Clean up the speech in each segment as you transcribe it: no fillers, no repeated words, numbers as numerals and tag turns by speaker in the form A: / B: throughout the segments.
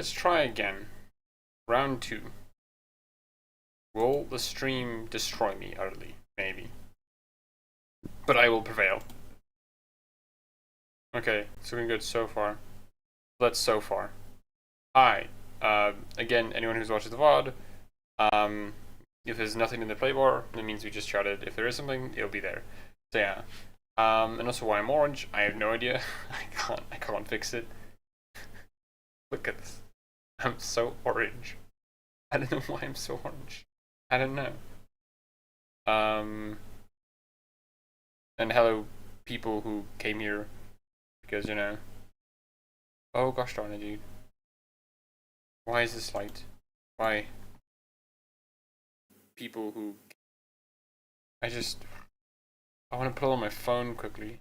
A: Let's try again. Round 2. Will the stream destroy me utterly? Maybe. But I will prevail. Okay, it's looking good so far. Let's so far. Hi. Again, anyone who's watching the VOD, if there's nothing in the play bar, that means we just chatted. If there is something, it'll be there. So yeah. And also why I'm orange, I have no idea. I can't fix it. Look at this. I'm so orange. I don't know why I'm so orange. I don't know. And hello people who came here because, you know. Oh gosh darn it, dude. Why is this light? Why? People who I want to put it on my phone quickly.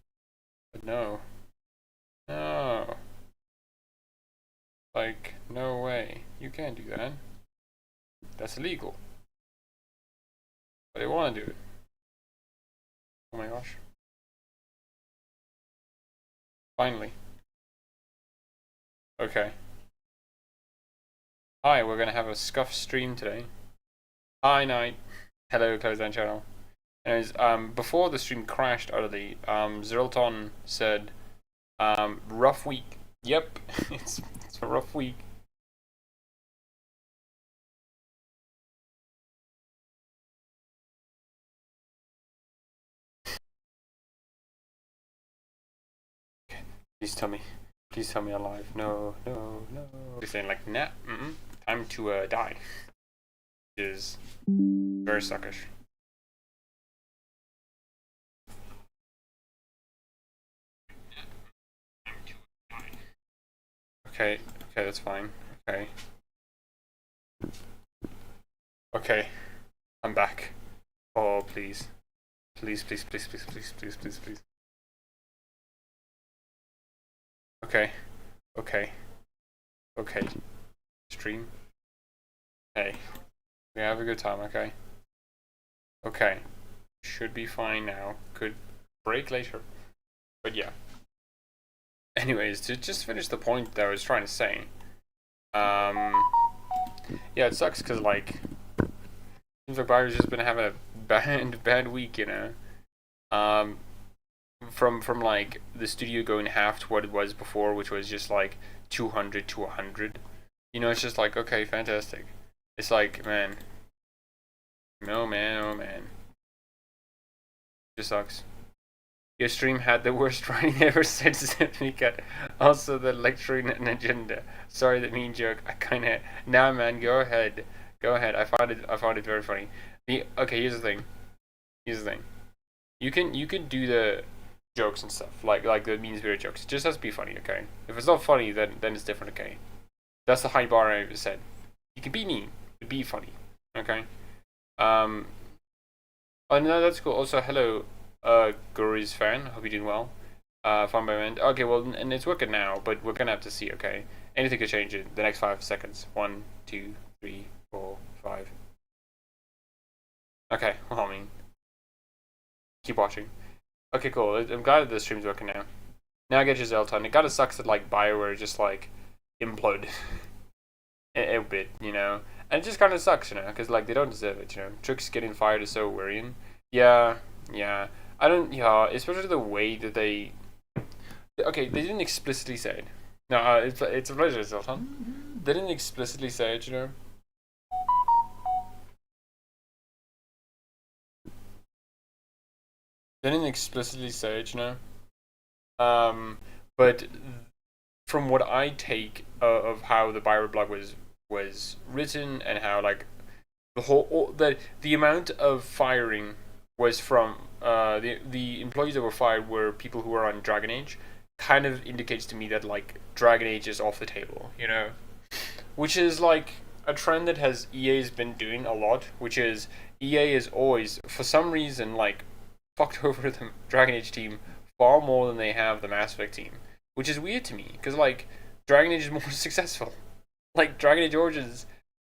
A: But no. No. Like, no way. You can't do that. That's illegal. But I want to do it. Oh my gosh. Finally. Okay. Hi, we're gonna have a scuff stream today. Hi, Night. Hello, close down channel. Anyways, before the stream crashed utterly, Zerlton said, rough week. Yep, it's a rough week. Please tell me alive. No. He's saying like, nah, time to die. Which is very suckish. Okay, that's fine. Okay, I'm back. Oh, please. Please. Okay. Stream. Hey, we have a good time, okay? Okay. Should be fine now. Could break later. But yeah. Anyways, to just finish the point that I was trying to say. Yeah, it sucks because, like, seems like Byron's just been having a bad week, you know? From like the studio going half to what it was before, which was just like 200 to 100. You know, it's just like, okay, fantastic. It's like, man. Oh man. It just sucks. Your stream had the worst writing ever, said Zepnica. Also the lecturing and agenda. Sorry, that mean joke. I kinda nah man, go ahead. I found it very funny. Okay, here's the thing. You can do the jokes and stuff, like the mean spirit jokes. It just has to be funny, okay? If it's not funny, then it's different, okay? That's the high bar I said. You can be mean, but be funny, okay? Oh no, that's cool. Also, hello, Guri's fan. Hope you're doing well. Fun by end. Okay, well, and it's working now, but we're gonna have to see, okay? Anything could change in the next 5 seconds. 1, 2, 3, 4, 5. Okay, well, I mean, keep watching. Okay, cool. I'm glad that the stream's working now. Now I get your Zelton. It kinda sucks that, like, BioWare just, like, implode a bit, you know? And it just kinda sucks, you know? Because, like, they don't deserve it, you know? Tricks getting fired is so worrying. Yeah. I don't, yeah, especially the way that they... Okay, they didn't explicitly say it. No, it's a pleasure, Zelton. They didn't explicitly say it, you know? They didn't explicitly say it, you know? But from what I take of how the BioWare blog was written and how, like, the amount of firing was from the employees that were fired were people who were on Dragon Age, kind of indicates to me that, like, Dragon Age is off the table, you know? Which is, like, a trend that EA's been doing a lot, which is EA is always, for some reason, like, fucked over the Dragon Age team far more than they have the Mass Effect team, which is weird to me, because, like, Dragon Age is more successful. Like, Dragon Age Origins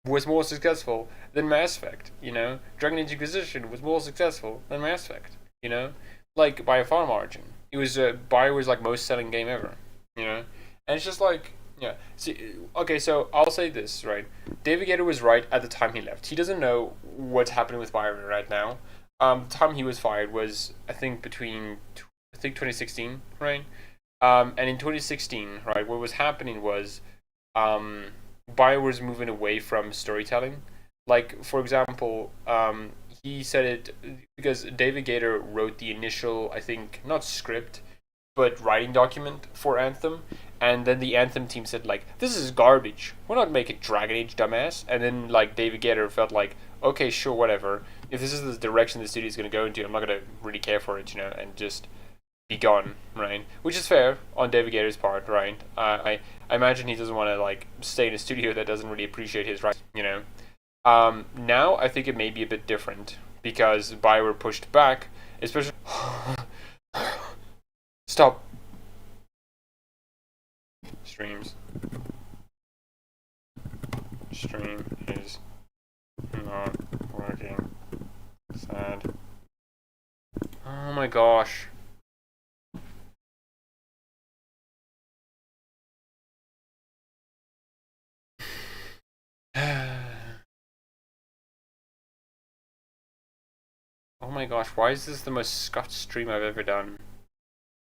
A: was more successful than Mass Effect, you know? Dragon Age Inquisition was more successful than Mass Effect, you know? Like, by a far margin. It was, BioWare's, like, most selling game ever, you know? And it's just like, Yeah. See, okay, so I'll say this, right? David Gator was right at the time he left. He doesn't know what's happening with Byron right now. The time he was fired was, I think, I think 2016, right? And in 2016, right, what was happening was, um, Byron was moving away from storytelling. Like, for example, he said it because David Gator wrote the initial, I think, not script, but writing document for Anthem, and then the Anthem team said like, "This is garbage. We're not making Dragon Age, dumbass." And then like David Guetta felt like, "Okay, sure, whatever. If this is the direction the studio is going to go into, I'm not going to really care for it, and just be gone, right?" Which is fair on David Guetta's part, right? I imagine he doesn't want to like stay in a studio that doesn't really appreciate his writing. Now I think it may be a bit different because Bioware pushed back, especially. Stop. Streams. Stream is not working. Sad. Oh my gosh. Oh my gosh, why is this the most scuffed stream I've ever done?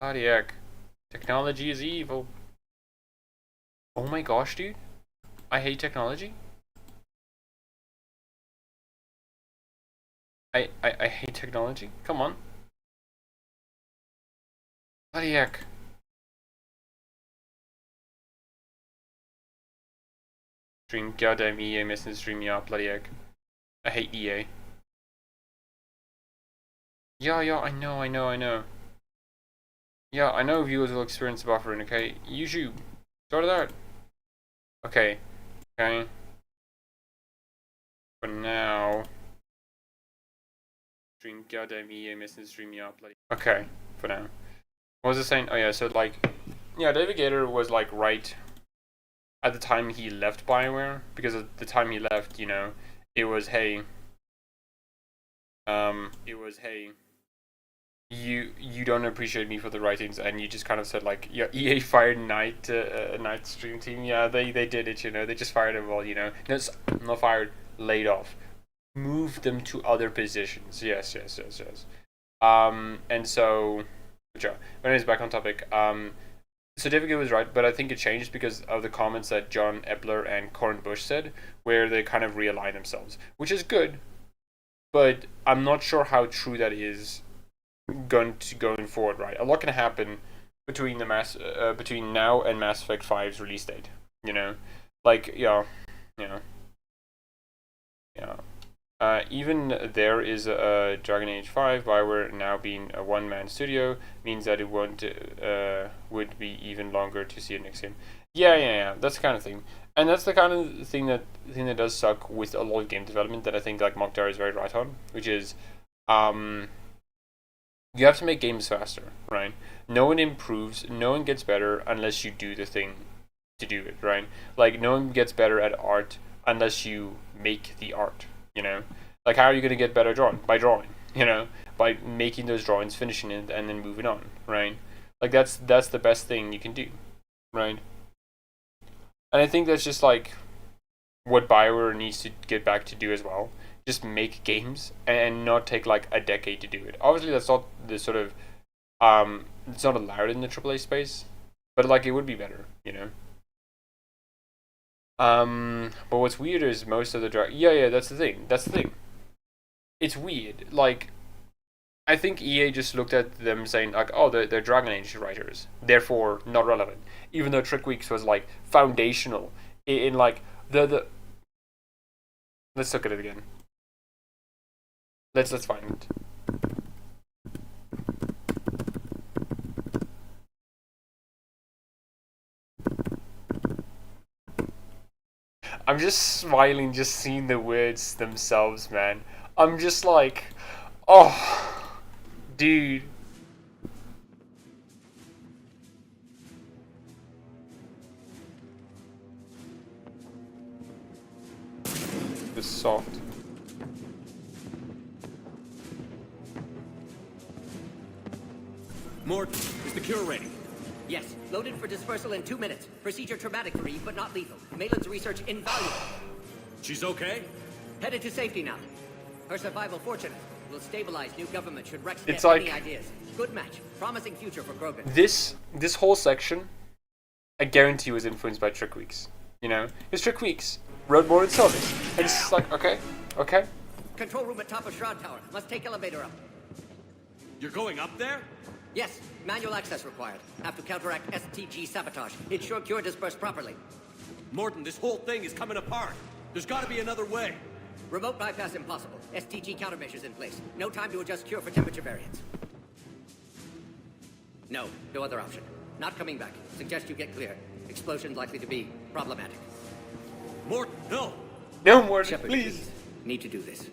A: Bloody heck. Technology is evil. Oh my gosh, dude. I hate technology. I hate technology. Come on. Bloody heck. Stream, goddamn EA missing the stream, yeah, bloody heck. I hate EA. Yeah, I know. Yeah, I know viewers will experience buffering, okay? YouTube, sort it out. Okay. For now. Stream, goddamn EA missing the stream, yeah, bloody. Okay, for now. What was I saying? Oh yeah, so like, yeah, David Gator was like right at the time he left BioWare, because at the time he left, it was hey, you don't appreciate me for the writings, and you just kind of said like, yeah, EA fired Night stream team. Yeah, they did it. They just fired them all. No, it's not fired, laid off, moved them to other positions. Yes. And so, but anyways, back on topic. So David was right, but I think it changed because of the comments that John Epler and Corin Bush said, where they kind of realign themselves, which is good, but I'm not sure how true that is going forward. Right, a lot can happen between between now and Mass Effect 5's release date. Like yeah. Even there is a Dragon Age 5, Bioware now being a one-man studio means that it would be even longer to see it next game. Yeah. That's the kind of thing, and that's the kind of thing that does suck with a lot of game development that I think like Mokhtar is very right on, which is, you have to make games faster, right? No one improves, no one gets better unless you do the thing to do it, right? Like no one gets better at art unless you make the art. Like how are you going to get better drawing? By drawing, by making those drawings, finishing it, and then moving on, right? Like that's the best thing you can do, right? And I think that's just like what Bioware needs to get back to do as well. Just make games and not take like a decade to do it. Obviously, that's not the sort of it's not allowed in the AAA space, but like it would be better. But what's weird is most of the yeah, that's the thing. It's weird. Like, I think EA just looked at them saying like, oh, they're Dragon Age writers, therefore not relevant. Even though Trick Weeks was like foundational in like the. Let's look at it again. Let's find it. I'm just smiling just seeing the words themselves, man. I'm just like, oh, dude. It's soft.
B: Mort, is the cure ready? Yes, loaded for dispersal in 2 minutes. Procedure traumatic-free, but not lethal. Malin's research invaluable.
C: She's okay?
B: Headed to safety now. Her survival fortunate. Will stabilize new government should Rex
A: It's
B: get
A: like-
B: any ideas. Good match. Promising future for Krogan.
A: This whole section, I guarantee, was influenced by Trick Weeks. You know, because Trick Weeks wrote more than Solis, and it's just like, okay.
B: Control room at top of Shroud Tower. Must take elevator up.
C: You're going up there?
B: Yes, manual access required. Have to counteract STG sabotage. Ensure cure dispersed properly.
C: Morton, this whole thing is coming apart. There's got to be another way.
B: Remote bypass impossible. STG countermeasures in place. No time to adjust cure for temperature variance. No other option. Not coming back. Suggest you get clear. Explosion's likely to be problematic.
C: Morton, no!
A: No more,
B: Shepard,
A: please.
B: Need to do this.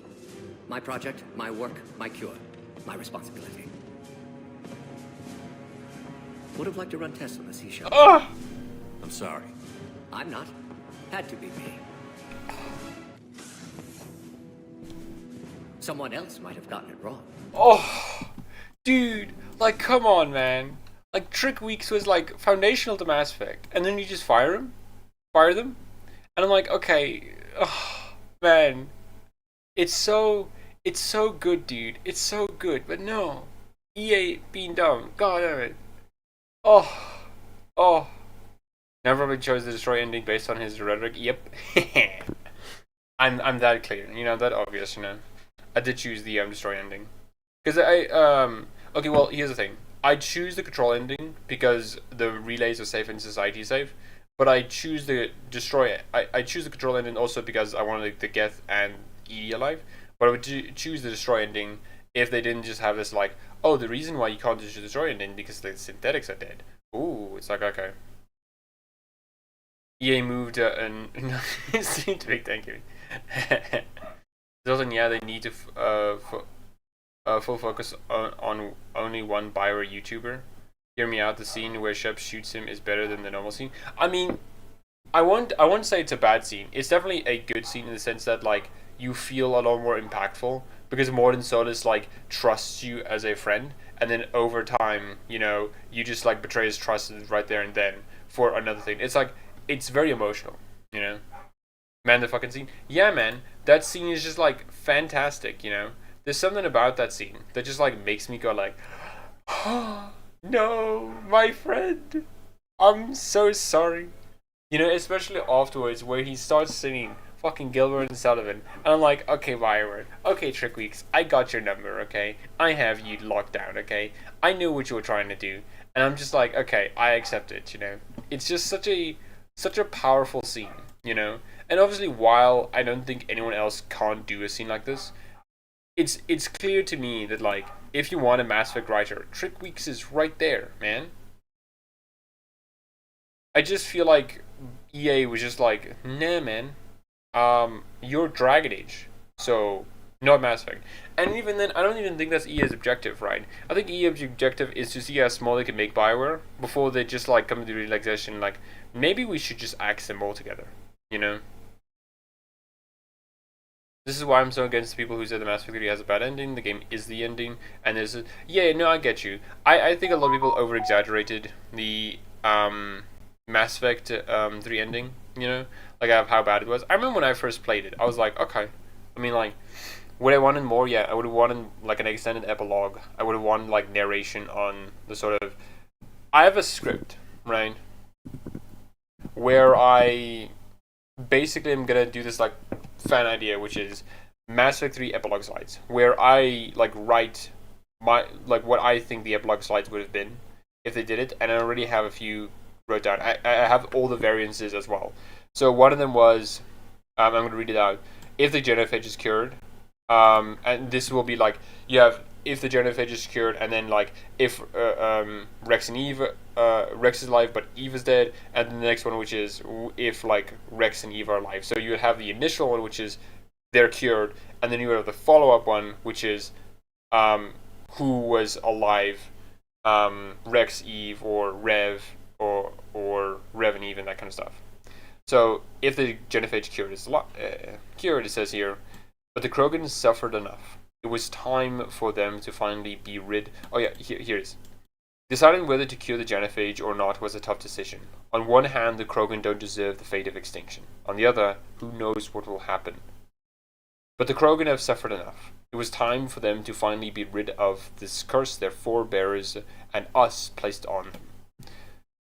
B: My project, my work, my cure. My responsibility. Would have liked to run tests on the sea shuttle.
A: Oh,
C: I'm sorry.
B: I'm not. Had to be me. Someone else might have gotten it wrong.
A: oh, dude, like, come on, man. Like, Trick Weeks was like foundational to Mass Effect, and then you just fire them, and I'm like, okay, oh, man, it's so good, dude. It's so good, but no, EA being dumb. God damn it. Oh. Never chose the destroy ending based on his rhetoric. Yep. I'm that clear, you know, that obvious, you know. I did choose the destroy ending. Because okay, well, here's the thing. I choose the control ending because the relays are safe and society is safe. But I choose the destroy. I choose the control ending also because I wanted the Geth and Edie alive. But I would choose the destroy ending if they didn't just have this like, oh, the reason why you can't do the destroy ending because the synthetics are dead. Ooh, it's like, okay. EA moved and it seemed to be, thank you. Yeah, they need to full focus on only one Bioware YouTuber. Hear me out. The scene where Shep shoots him is better than the normal scene. I mean, I won't say it's a bad scene. It's definitely a good scene in the sense that like you feel a lot more impactful because Morton Solis like trusts you as a friend, and then over time, you know, you just like betray his trust right there and then for another thing. It's like it's very emotional, you know. Man, the fucking scene. Yeah, man, that scene is just like fantastic, you know. There's something about that scene that just like makes me go like, oh, no, my friend, I'm so sorry. You know, especially afterwards where he starts singing fucking Gilbert and Sullivan, and I'm like, okay, Bioware, okay, Trick Weeks, I got your number, okay, I have you locked down, okay, I knew what you were trying to do, and I'm just like, okay, I accept it, you know. It's just such a powerful scene, you know. And obviously, while I don't think anyone else can't do a scene like this, it's clear to me that like if you want a Mass Effect writer, Trick Weeks is right there, man. I just feel like EA was just like, nah, man, you're Dragon Age, so not Mass Effect. And even then, I don't even think that's EA's objective, right? I think EA's objective is to see how small they can make Bioware before they just like come to the realization like maybe we should just axe them all together, you know. This is why I'm so against people who say the Mass Effect 3 has a bad ending. The game is the ending, and there's a yeah, no, I get you. I think a lot of people over exaggerated the Mass Effect 3 ending. You know, like how bad it was. I remember when I first played it, I was like, okay. I mean, like, would I wanted more? Yeah, I would have wanted like an extended epilogue. I would have wanted like narration on the sort of. I have a script, right, where I basically am gonna do this like fan idea, which is Mass Effect 3 epilogue slides, where I like write my like what I think the epilogue slides would have been if they did it, and I already have a few wrote down. I have all the variances as well. So one of them was I'm going to read it out. If the genophage is cured, and this will be like you have if the genophage is cured, and then like if Rex and Eve, Rex is alive but Eve is dead, and the next one which is if like Rex and Eve are alive. So you would have the initial one which is they're cured, and then you would have the follow-up one which is who was alive, Rex, Eve, or Rev, or Rev and Eve, and that kind of stuff. So if the genophage cured, it says here, but the Krogans suffered enough. It was time for them to finally be rid. Oh yeah, here it is. Deciding whether to cure the genophage or not was a tough decision. On one hand, the Krogan don't deserve the fate of extinction. On the other, who knows what will happen. But the Krogan have suffered enough. It was time for them to finally be rid of this curse their forebears and us placed on them.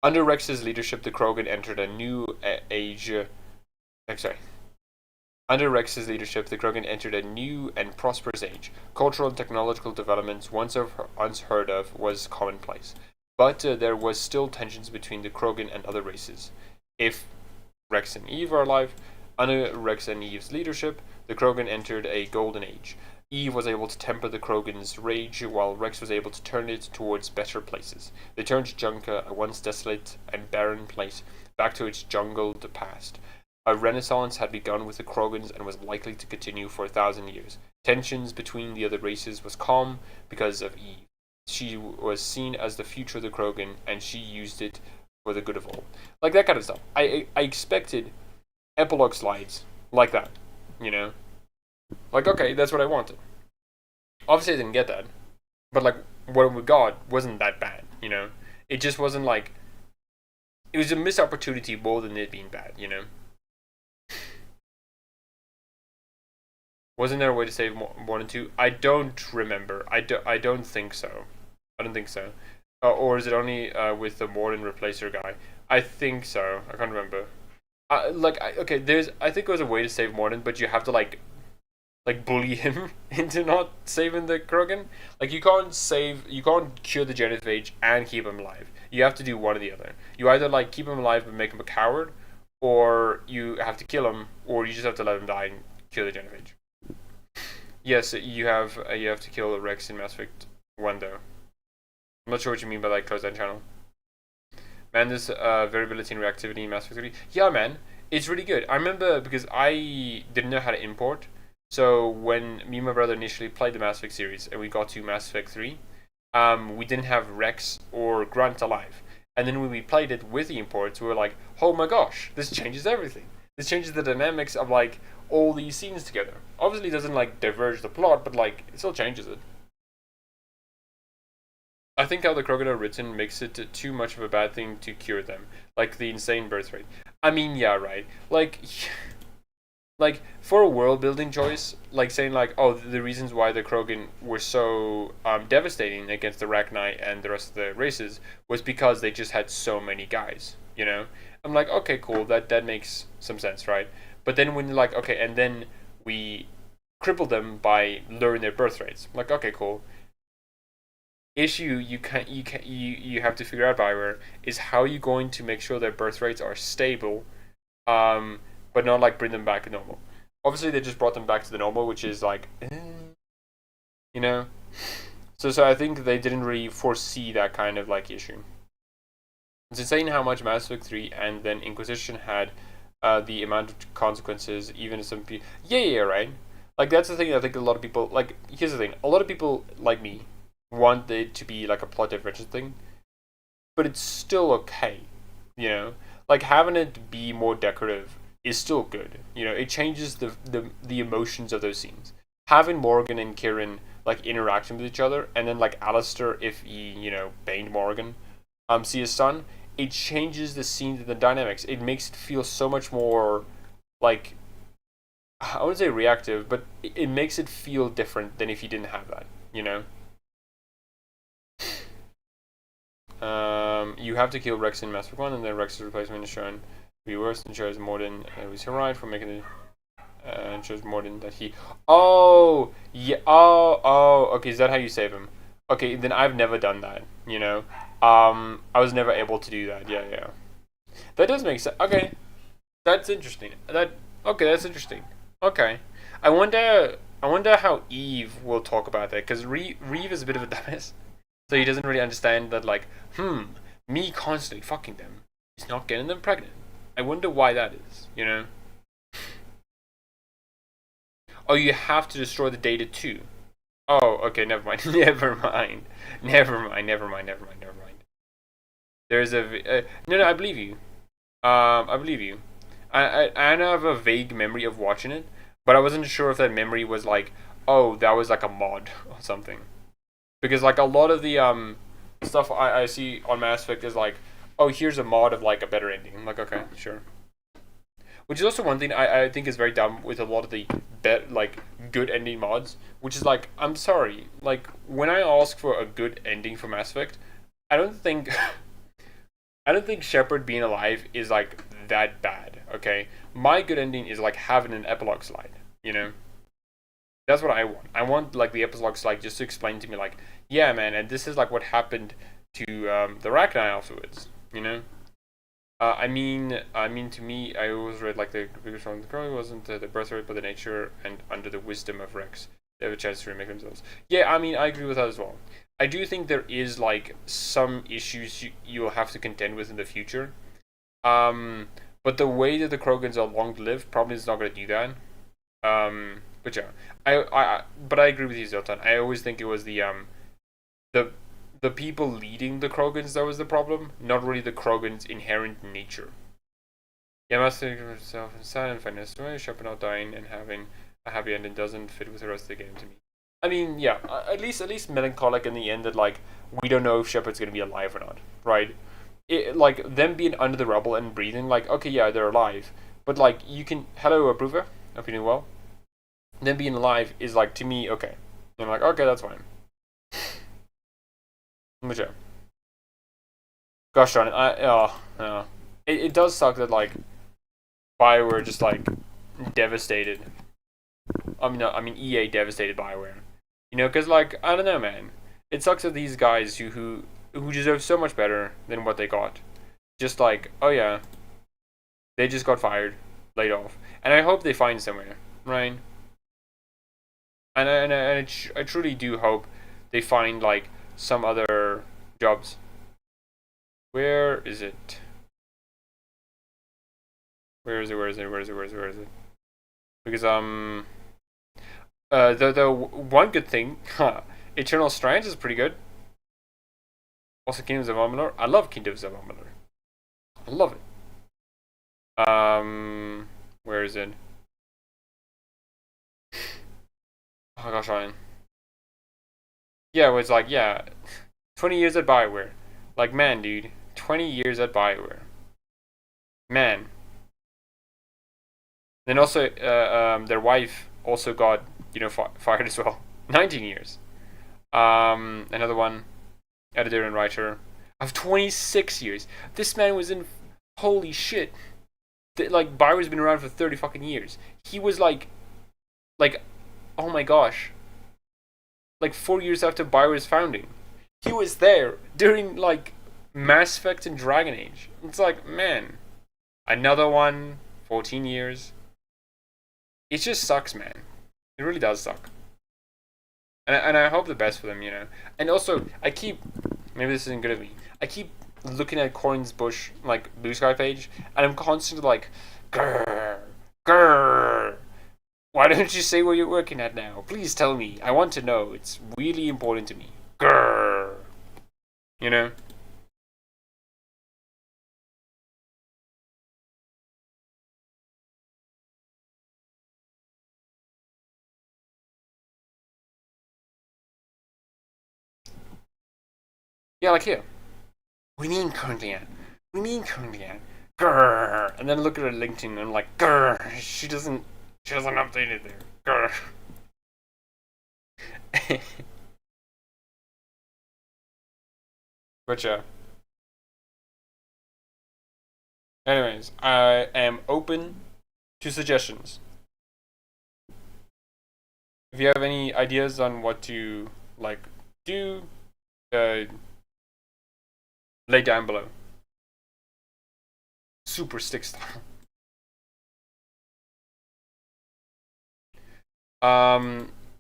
A: Under Rex's leadership, the Krogan entered a new age. Under Rex's leadership, the Krogan entered a new and prosperous age. Cultural and technological developments, once heard of, was commonplace. But there was still tensions between the Krogan and other races. If Rex and Eve are alive, under Rex and Eve's leadership, the Krogan entered a golden age. Eve was able to temper the Krogan's rage, while Rex was able to turn it towards better places. They turned Junka, a once desolate and barren place, back to its jungled past. A renaissance had begun with the Krogans and was likely to continue for 1,000 years. Tensions between the other races was calm because of Eve. She was seen as the future of the Krogan, and she used it for the good of all. Like that kind of stuff. I expected epilogue slides like that, you know? Like, okay, that's what I wanted. Obviously I didn't get that. But like, what we got wasn't that bad, you know? It just wasn't like... It was a missed opportunity more than it being bad, you know? Wasn't there a way to save 1 and 2? I don't remember. I don't think so. I don't think so. Or is it only with the Morden replacer guy? I think so. I can't remember. Okay, I think there was a way to save Morden, but you have to like bully him into not saving the Krogan. Like you can't cure the genophage and keep him alive. You have to do one or the other. You either like keep him alive but make him a coward, or you have to kill him, or you just have to let him die and cure the genophage. Yes, you have to kill Rex in Mass Effect 1 though. I'm not sure what you mean by like close down channel. Man, this variability and reactivity in Mass Effect 3. Yeah, man, it's really good. I remember because I didn't know how to import. So when me and my brother initially played the Mass Effect series and we got to Mass Effect 3, we didn't have Rex or Grant alive. And then when we played it with the imports, we were like, oh my gosh, this changes everything. This changes the dynamics of like all these scenes together. Obviously it doesn't like diverge the plot, but like it still changes it. I think how the Krogan are written makes it too much of a bad thing to cure them. Like the insane birth rate. I mean, yeah, right. Like for a world building choice, like saying like, oh, the reasons why the Krogan were so devastating against the Rachni and the rest of the races was because they just had so many guys, you know? I'm like, okay, cool, that makes some sense, right? But then when you're like, okay, and then we cripple them by lowering their birth rates. I'm like, okay, cool. Issue you have to figure out, Bioware, is how you going to make sure their birth rates are stable, but not like bring them back to normal. Obviously, they just brought them back to the normal, which is like, you know. So I think they didn't really foresee that kind of like issue. It's insane how much Mass Effect 3 and then Inquisition had the amount of consequences, even if some people... Yeah, right? Like, that's the thing I think a lot of people... Like, here's the thing. A lot of people, like me, want it to be like a plot divergent thing. But it's still okay, you know? Like, having it be more decorative is still good. You know, it changes the emotions of those scenes. Having Morgan and Kieran, like, interacting with each other, and then, like, Alistair, if he, you know, baned Morgan, see his son... It changes the scenes and the dynamics. It makes it feel so much more, like, I wouldn't say reactive, but it makes it feel different than if you didn't have that, you know? You have to kill Rex in Mass Effect 1, and then Rex's replacement is shown to be worse and shows Morden was right for making it, and shows Morden that he... Oh! Yeah, okay, is that how you save him? Okay, then I've never done that, you know? I was never able to do that. Yeah. That does make sense. Okay, that's interesting. That's interesting. Okay, I wonder how Eve will talk about that, because Reeve is a bit of a dumbass, so he doesn't really understand that. Like, me constantly fucking them is not getting them pregnant. I wonder why that is. You know? Oh, you have to destroy the data too. Oh, okay. Never mind. Never mind. There's a no. I believe you. I believe you. I have a vague memory of watching it, but I wasn't sure if that memory was like, oh, that was like a mod or something. Because like a lot of the stuff I see on Mass Effect is like, oh, here's a mod of like a better ending. I'm like, okay, sure. Which is also one thing I think is very dumb with a lot of the like good ending mods, which is like, I'm sorry, like when I ask for a good ending for Mass Effect, I don't think I don't think Shepard being alive is like that bad. Okay, my good ending is like having an epilogue slide. You know, that's what I want. I want like the epilogue slide just to explain to me like, yeah, man, and this is like what happened to the Rachni afterwards. You know. To me, I always read like the biggest wrong. Probably wasn't the birthright, but the nature and under the wisdom of Rex, they have a chance to remake themselves. Yeah, I mean, I agree with that as well. I do think there is like some issues you'll have to contend with in the future. But the way that the Krogans are long lived probably is not going to do that. But yeah, but I agree with you, Zoltan. I always think it was the the people leading the Krogans that was the problem, not really the Krogans' inherent nature. Yeah, mastering himself inside and finding a way, Shepard not dying and having a happy ending doesn't fit with the rest of the game to me. I mean, yeah, at least melancholic in the end that like we don't know if Shepard's gonna be alive or not, right? Like them being under the rubble and breathing, like okay, yeah, they're alive, but like you can hello approver, hope you're doing well. Them being alive is like to me okay. And I'm like okay, that's fine. But yeah. Gosh darn it, it does suck that like Bioware just like devastated. I mean EA devastated Bioware. You know, because like I don't know, man. It sucks that these guys who deserve so much better than what they got, just like oh yeah, they just got fired, laid off, and I hope they find somewhere, right? I truly do hope they find like some other jobs. Where is it? Where is it? Because the one good thing, Eternal Strands is pretty good. Also Kingdoms of Amalur. I love Kingdoms of Amalur. I love it. Where is it? Oh gosh, Ryan. Yeah, it was like, yeah, 20 years at Bioware. Like, man, dude, 20 years at Bioware. Man. Then also, their wife also got, fired as well. 19 years. Another one, editor and writer, of 26 years. This man was in, holy shit. Like, Bioware's been around for 30 fucking years. He was like, oh my gosh. Like 4 years after Bioware's founding. He was there during like Mass Effect and Dragon Age. It's like, man, another one, 14 years. It just sucks, man. It really does suck. And I hope the best for them, you know. And also, maybe this isn't good of me. I keep looking at Corin's Bush, like Blue Sky page, and I'm constantly like, grrr, grrr. Why don't you say where you're working at now? Please tell me. I want to know. It's really important to me. Grrr. You know? Yeah, like here. What do you mean currently at? What do you mean currently at? Grrr. And then look at her LinkedIn and I'm like, grrr. She doesn't update it there. Grrr. But yeah. Anyways, I am open to suggestions. If you have any ideas on what to like do, lay down below. Super stick style.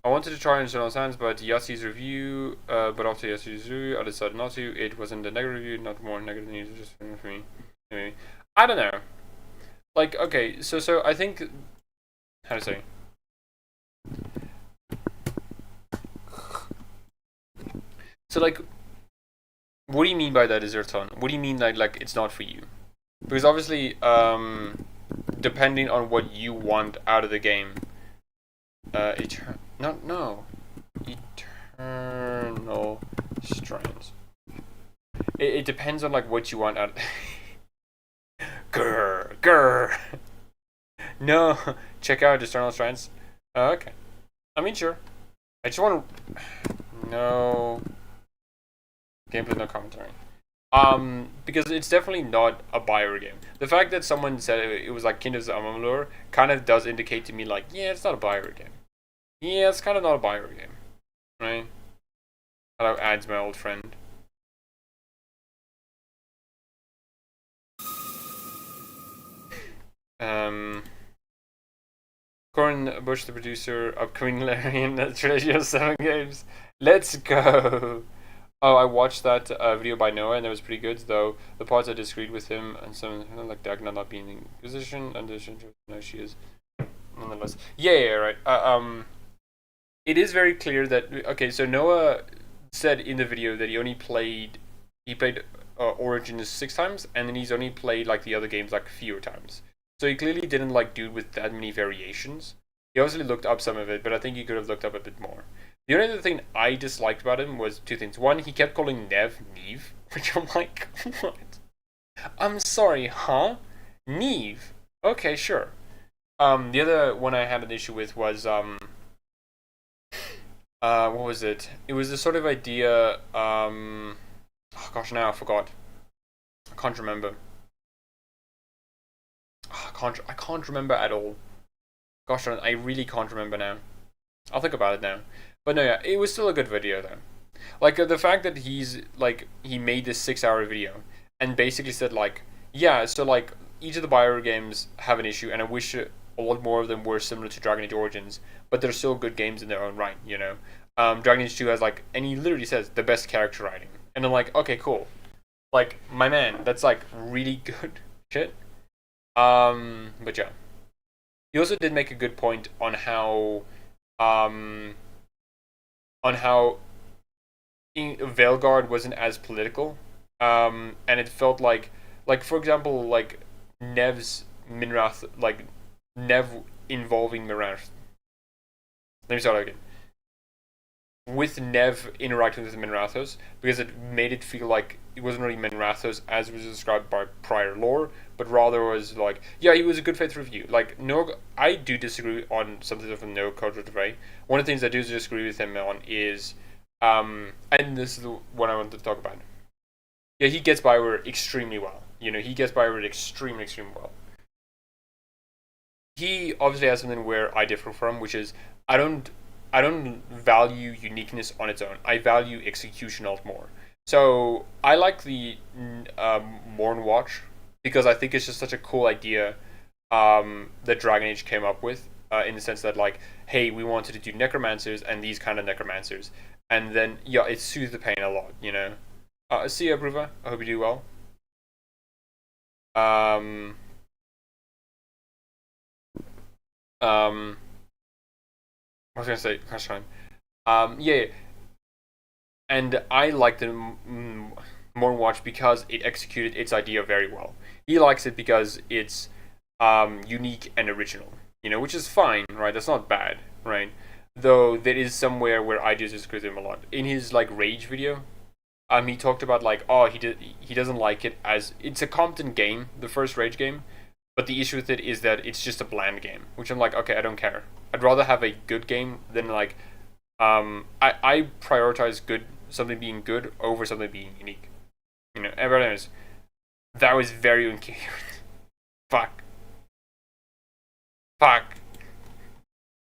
A: I wanted to try Internal Sands, but Yassi's review, but after Yassi's review, I decided not to. It wasn't a negative review, not more negative than usual, just for me. Anyway, I don't know. Like, okay, so I think, how to say? So like, what do you mean by that, Zerton? What do you mean like it's not for you? Because obviously, depending on what you want out of the game, Eternal Strands. it depends on like what you want out. Grr, grr. No, check out Eternal Strands. Okay, I mean sure. I just want to. No gameplay, no commentary. Because it's definitely not a Bioware game. The fact that someone said it was like Kingdoms of Amalur kind of does indicate to me like, yeah, it's not a Bioware game. Yeah, it's kind of not a Bioware game, right? Hello, ads, my old friend. Corin Bush, the producer, upcoming Larian trilogy of 7 games. Let's go! Oh, I watched that video by Noah, and it was pretty good, though the parts I disagreed with him, and some like Dagna not being in position, and no, she is nonetheless. Yeah, right. It is very clear that okay. So Noah said in the video that he played Origins 6 times, and then he's only played like the other games like fewer times. So he clearly didn't like do it with that many variations. He obviously looked up some of it, but I think he could have looked up a bit more. The only other thing I disliked about him was 2 things. One, he kept calling Neve, which I'm like, what? I'm sorry, huh? Neve. Okay, sure. The other one I had an issue with was what was it? It was this sort of idea. Oh gosh, now I forgot. I can't remember. I can't remember at all. Gosh, I really can't remember now. I'll think about it now. But no, yeah, it was still a good video though. Like the fact that he made this 6-hour video and basically said like, yeah, so like each of the Bioware games have an issue, and I wish a lot more of them were similar to Dragon Age Origins, but they're still good games in their own right, you know. Dragon Age 2 has like, and he literally says the best character writing, and I'm like, okay, cool. Like my man, that's like really good shit. But yeah, he also did make a good point on how Veilguard wasn't as political, and it felt like for example, like Nev's Minrath, like Nev involving Minrath. Let me start again. With Nev interacting with the Minrathos, because it made it feel like it wasn't really Minrathos as was described by prior lore, but rather was like, yeah, he was a good faith review. Like, no, I do disagree on something from No Culture Debate. One of the things I do disagree with him on is, and this is the one I wanted to talk about. Yeah, he gets Bioware extremely well. You know, he gets Bioware extremely well. He obviously has something where I differ from, which is I don't value uniqueness on its own. I value execution a lot more. So I like the Morn Watch because I think it's just such a cool idea that Dragon Age came up with, in the sense that like, hey, we wanted to do necromancers and these kind of necromancers, and then yeah, it soothes the pain a lot, you know. See ya, Bruva. I hope you do well. I was gonna say Crash Time. Yeah, and I liked the Morn Watch because it executed its idea very well. He likes it because it's unique and original, you know, which is fine, right? That's not bad, right? Though there is somewhere where I do disagree with him a lot. In his like Rage video, he talked about like, oh, he doesn't like it as it's a competent game, the first Rage game, but the issue with it is that it's just a bland game, which I'm like, okay, I don't care. I'd rather have a good game than like, I prioritize something being good over something being unique. You know, everyone knows that was very incoherent. Fuck.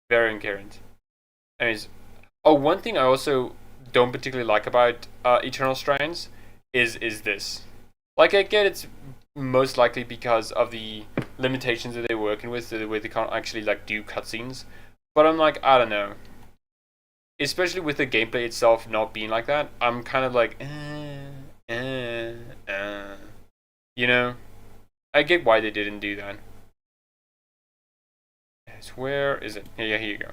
A: Very incoherent. Anyways, oh, one thing I also don't particularly like about Eternal Strands is this. Like, I get it's most likely because of the limitations that they're working with, the way they can't actually like do cutscenes. But I'm like, I don't know. Especially with the gameplay itself not being like that, I'm kind of like, you know, I get why they didn't do that. Where is it? Yeah, here you go.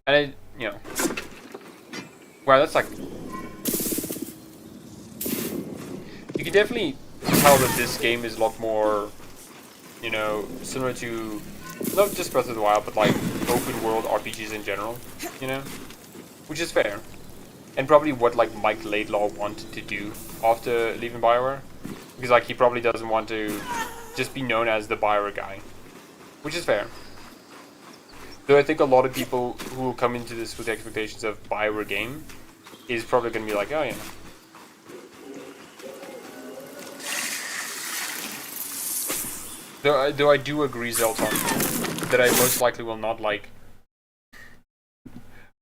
A: And you know, wow, that's like, you can definitely tell that this game is a lot more, you know, similar to not just Breath of the Wild, but like open world RPGs in general, you know, which is fair. and probably what like Mike Laidlaw wanted to do after leaving Bioware, because like he probably doesn't want to just be known as the Bioware guy, which is fair. Though I think a lot of people who will come into this with the expectations of Bioware game is probably going to be like, oh yeah. Though I do agree, Zelton, that I most likely will not like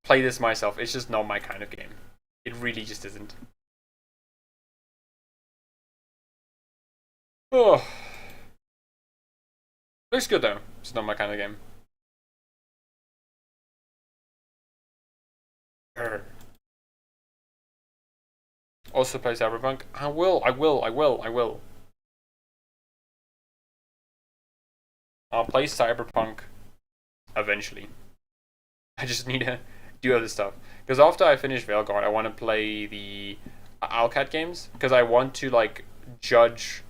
A: play this myself. It's just not my kind of game. It really just isn't. Oh, looks good though. It's not my kind of game. Urgh. Also play Cyberpunk. I will. I'll play Cyberpunk eventually. I just need to do other stuff. Because after I finish Veilguard, I want to play the Alcat games. Because I want to, like, judge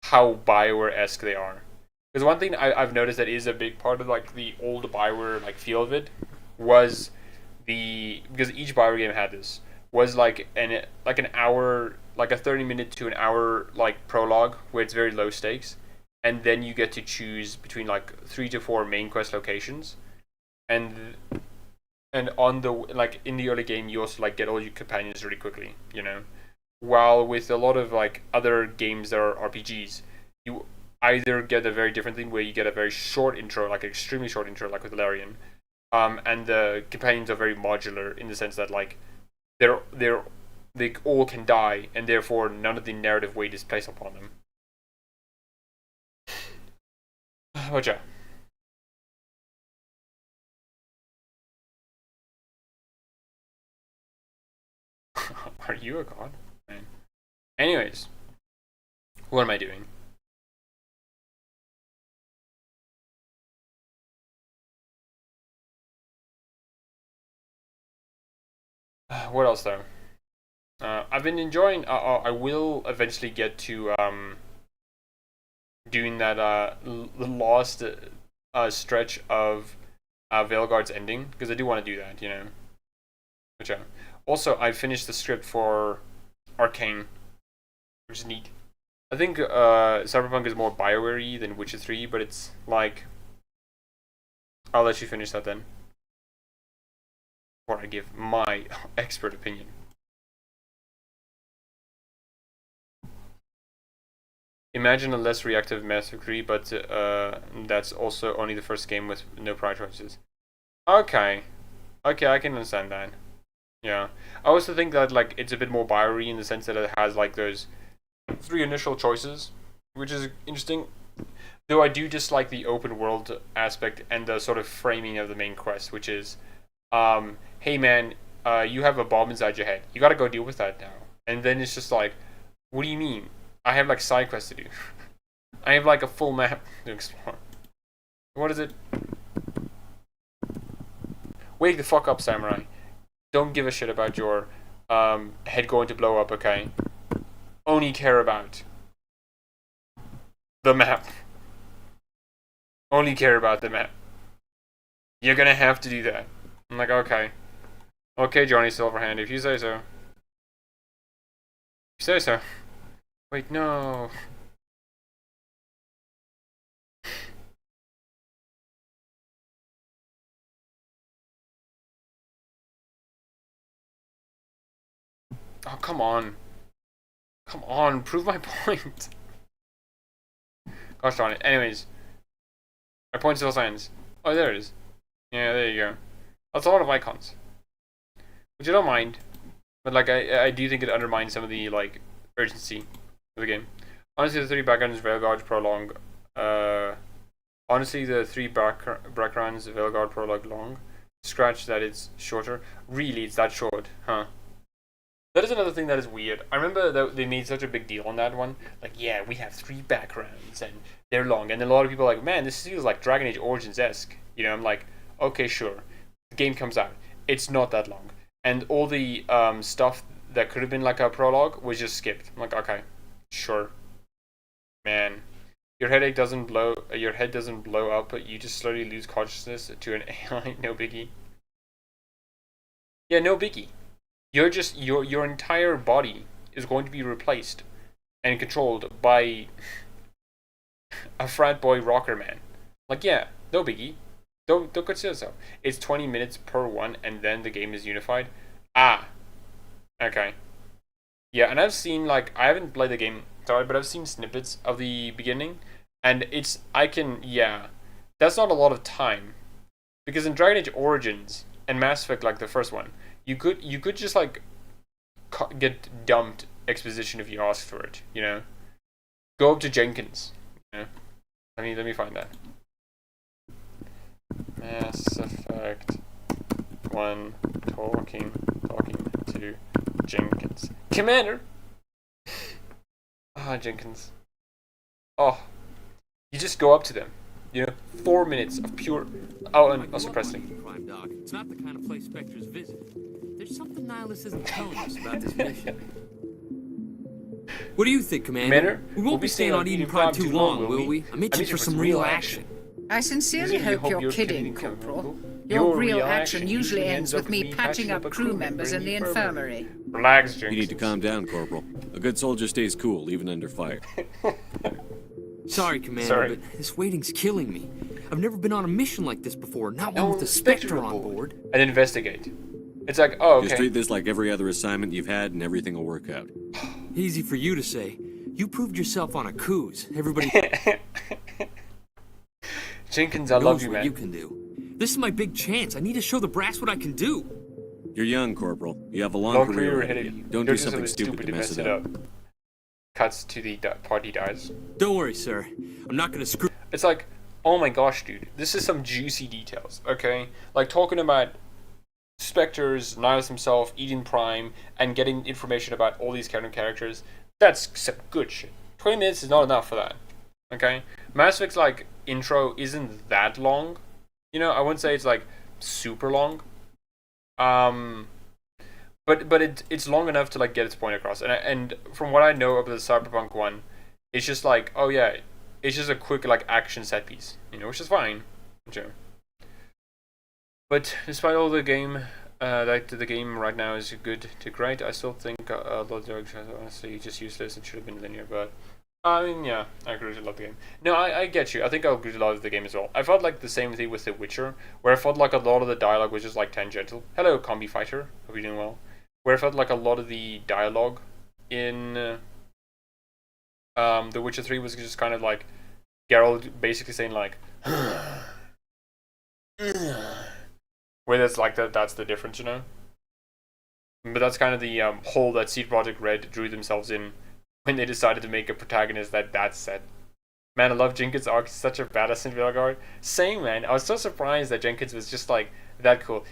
A: how Bioware-esque they are. Because one thing I've noticed that is a big part of, like, the old Bioware, like, feel of it was the... Because each Bioware game had this. Was, like, an hour... Like, a 30-minute to an hour, like, prologue where it's very low stakes. And then you get to choose between, like, 3 to 4 main quest locations. And on the like in the early game you also like get all your companions really quickly, you know, while with a lot of like other games that are RPGs, you either get a very different thing where you get a very short intro, like extremely short intro, like with Larian, and the companions are very modular in the sense that like they all can die and therefore none of the narrative weight is placed upon them. But yeah. Are you a god? Man. Anyways, what am I doing? What else though? I've been enjoying. I will eventually get to doing that the last stretch of Veilguard's ending because I do want to do that, you know. Which also I finished the script for Arcane, which is neat. I think Cyberpunk is more Bioware-y than Witcher 3, but it's like I'll let you finish that then, before I give my expert opinion. Imagine a less reactive Master 3, but that's also only the first game with no prior choices. Okay, okay, I can understand that. Yeah, I also think that like it's a bit more Bioware in the sense that it has like those 3 initial choices, which is interesting. Though I do dislike the open world aspect and the sort of framing of the main quest, which is, hey man, you have a bomb inside your head. You gotta go deal with that now. And then it's just like, what do you mean? I have like side quests to do. I have like a full map to explore. What is it? Wake the fuck up, samurai. Don't give a shit about your head going to blow up, okay? Only care about the map. Only care about the map. You're gonna have to do that. I'm like, okay. Okay, Johnny Silverhand, if you say so. You say so. Wait, no. Oh, come on. Come on, prove my point. Gosh darn it. Anyways. My point still stands. Oh, there it is. Yeah, there you go. That's a lot of icons. Which I don't mind. But, like, I do think it undermines some of the, like, urgency of the game. Honestly, the 3 backgrounds Veilguard Prologue. Honestly, the 3 backgrounds Veilguard Prologue long. Scratch that it's shorter. Really, it's that short, huh? That is another thing that is weird. I remember that they made such a big deal on that one. Like, yeah, we have 3 backgrounds and they're long. And a lot of people are like, man, this feels like Dragon Age Origins-esque. You know, I'm like, okay, sure. The game comes out. It's not that long. And all the stuff that could have been like a prologue was just skipped. I'm like, okay, sure. Man, your head doesn't blow up, but you just slowly lose consciousness to an AI. No biggie. Yeah, no biggie. You're just your entire body is going to be replaced and controlled by a frat boy rocker man. Like, yeah, no biggie. Don't consider so. It's 20 minutes per one, and then the game is unified. Ah, okay. Yeah, and I've seen, like, I haven't played the game, sorry, but I've seen snippets of the beginning, and yeah, that's not a lot of time, because in Dragon Age Origins and Mass Effect, like the first one, you could just like get dumped exposition if you ask for it. You know, go up to Jenkins. You know? Let me find that. Mass Effect 1 talking to Jenkins. Commander! Ah, Jenkins. Oh. You just go up to them. You know, 4 minutes of pure... Oh, and also pressing.
D: Crime, Doc. It's not the kind of place Spectres visit. There's something Nihilus isn't telling us about this mission. What do you think, Commander? We won't be staying on Eden Prime too long, will we? I'm itching for some real action.
E: I sincerely hope you're kidding, Corporal. Your real action usually ends with me patching up crew members in the infirmary.
A: Relax, Jenkins.
C: You need to calm down, Corporal. A good soldier stays cool, even under fire.
D: Sorry, Commander,
A: Sorry.
D: but this waiting's killing me. I've never been on a mission like this before, not one with a Spectre on board.
A: And investigate. It's like, oh, okay.
C: Just treat this like every other assignment you've had, and everything will work out.
D: Easy for you to say. You proved yourself on a cruise. Everybody
A: Jenkins, I love
D: knows
A: you,
D: what
A: man.
D: you can do. This is my big chance. I need to show the brass what I can do.
C: You're young, Corporal. You have a long,
A: Long
C: career
A: career
C: ahead
A: ahead
C: of
A: of
C: you.
A: you.
C: Don't do something stupid to mess it up.
A: Cuts to the party dies.
D: Don't worry, sir. I'm not gonna screw.
A: It's like, oh my gosh, dude. This is some juicy details, okay? Like, talking about Spectres, Nihilus himself, Eden Prime, and getting information about all these characters. That's some good shit. 20 minutes is not enough for that, okay? Mass Effect's, like, intro isn't that long. You know, I wouldn't say it's, like, super long. But it's long enough to, like, get its point across. And from what I know of the Cyberpunk one, it's just like, oh yeah, it's just a quick, like, action set piece, you know, which is fine. Sure. But despite all the game, the game right now is good to great, I still think a lot of drugs are honestly just useless. It should have been linear, but I mean, yeah, I agree with a lot of the game. No, I get you. I think I agree with a lot of the game as well. I felt like the same thing with The Witcher, where I felt like a lot of the dialogue was just like tangential. Hello, Combi Fighter. Hope you're doing well. Where I felt like a lot of the dialogue in The Witcher 3 was just kind of like Geralt basically saying like, where that's like that's the difference, you know. But that's kind of the hole that CD Projekt Red drew themselves in when they decided to make a protagonist that's set. Man, I love Jenkins' arc. He's such a badass in Vilgard. Same, man. I was so surprised that Jenkins was just like that cool.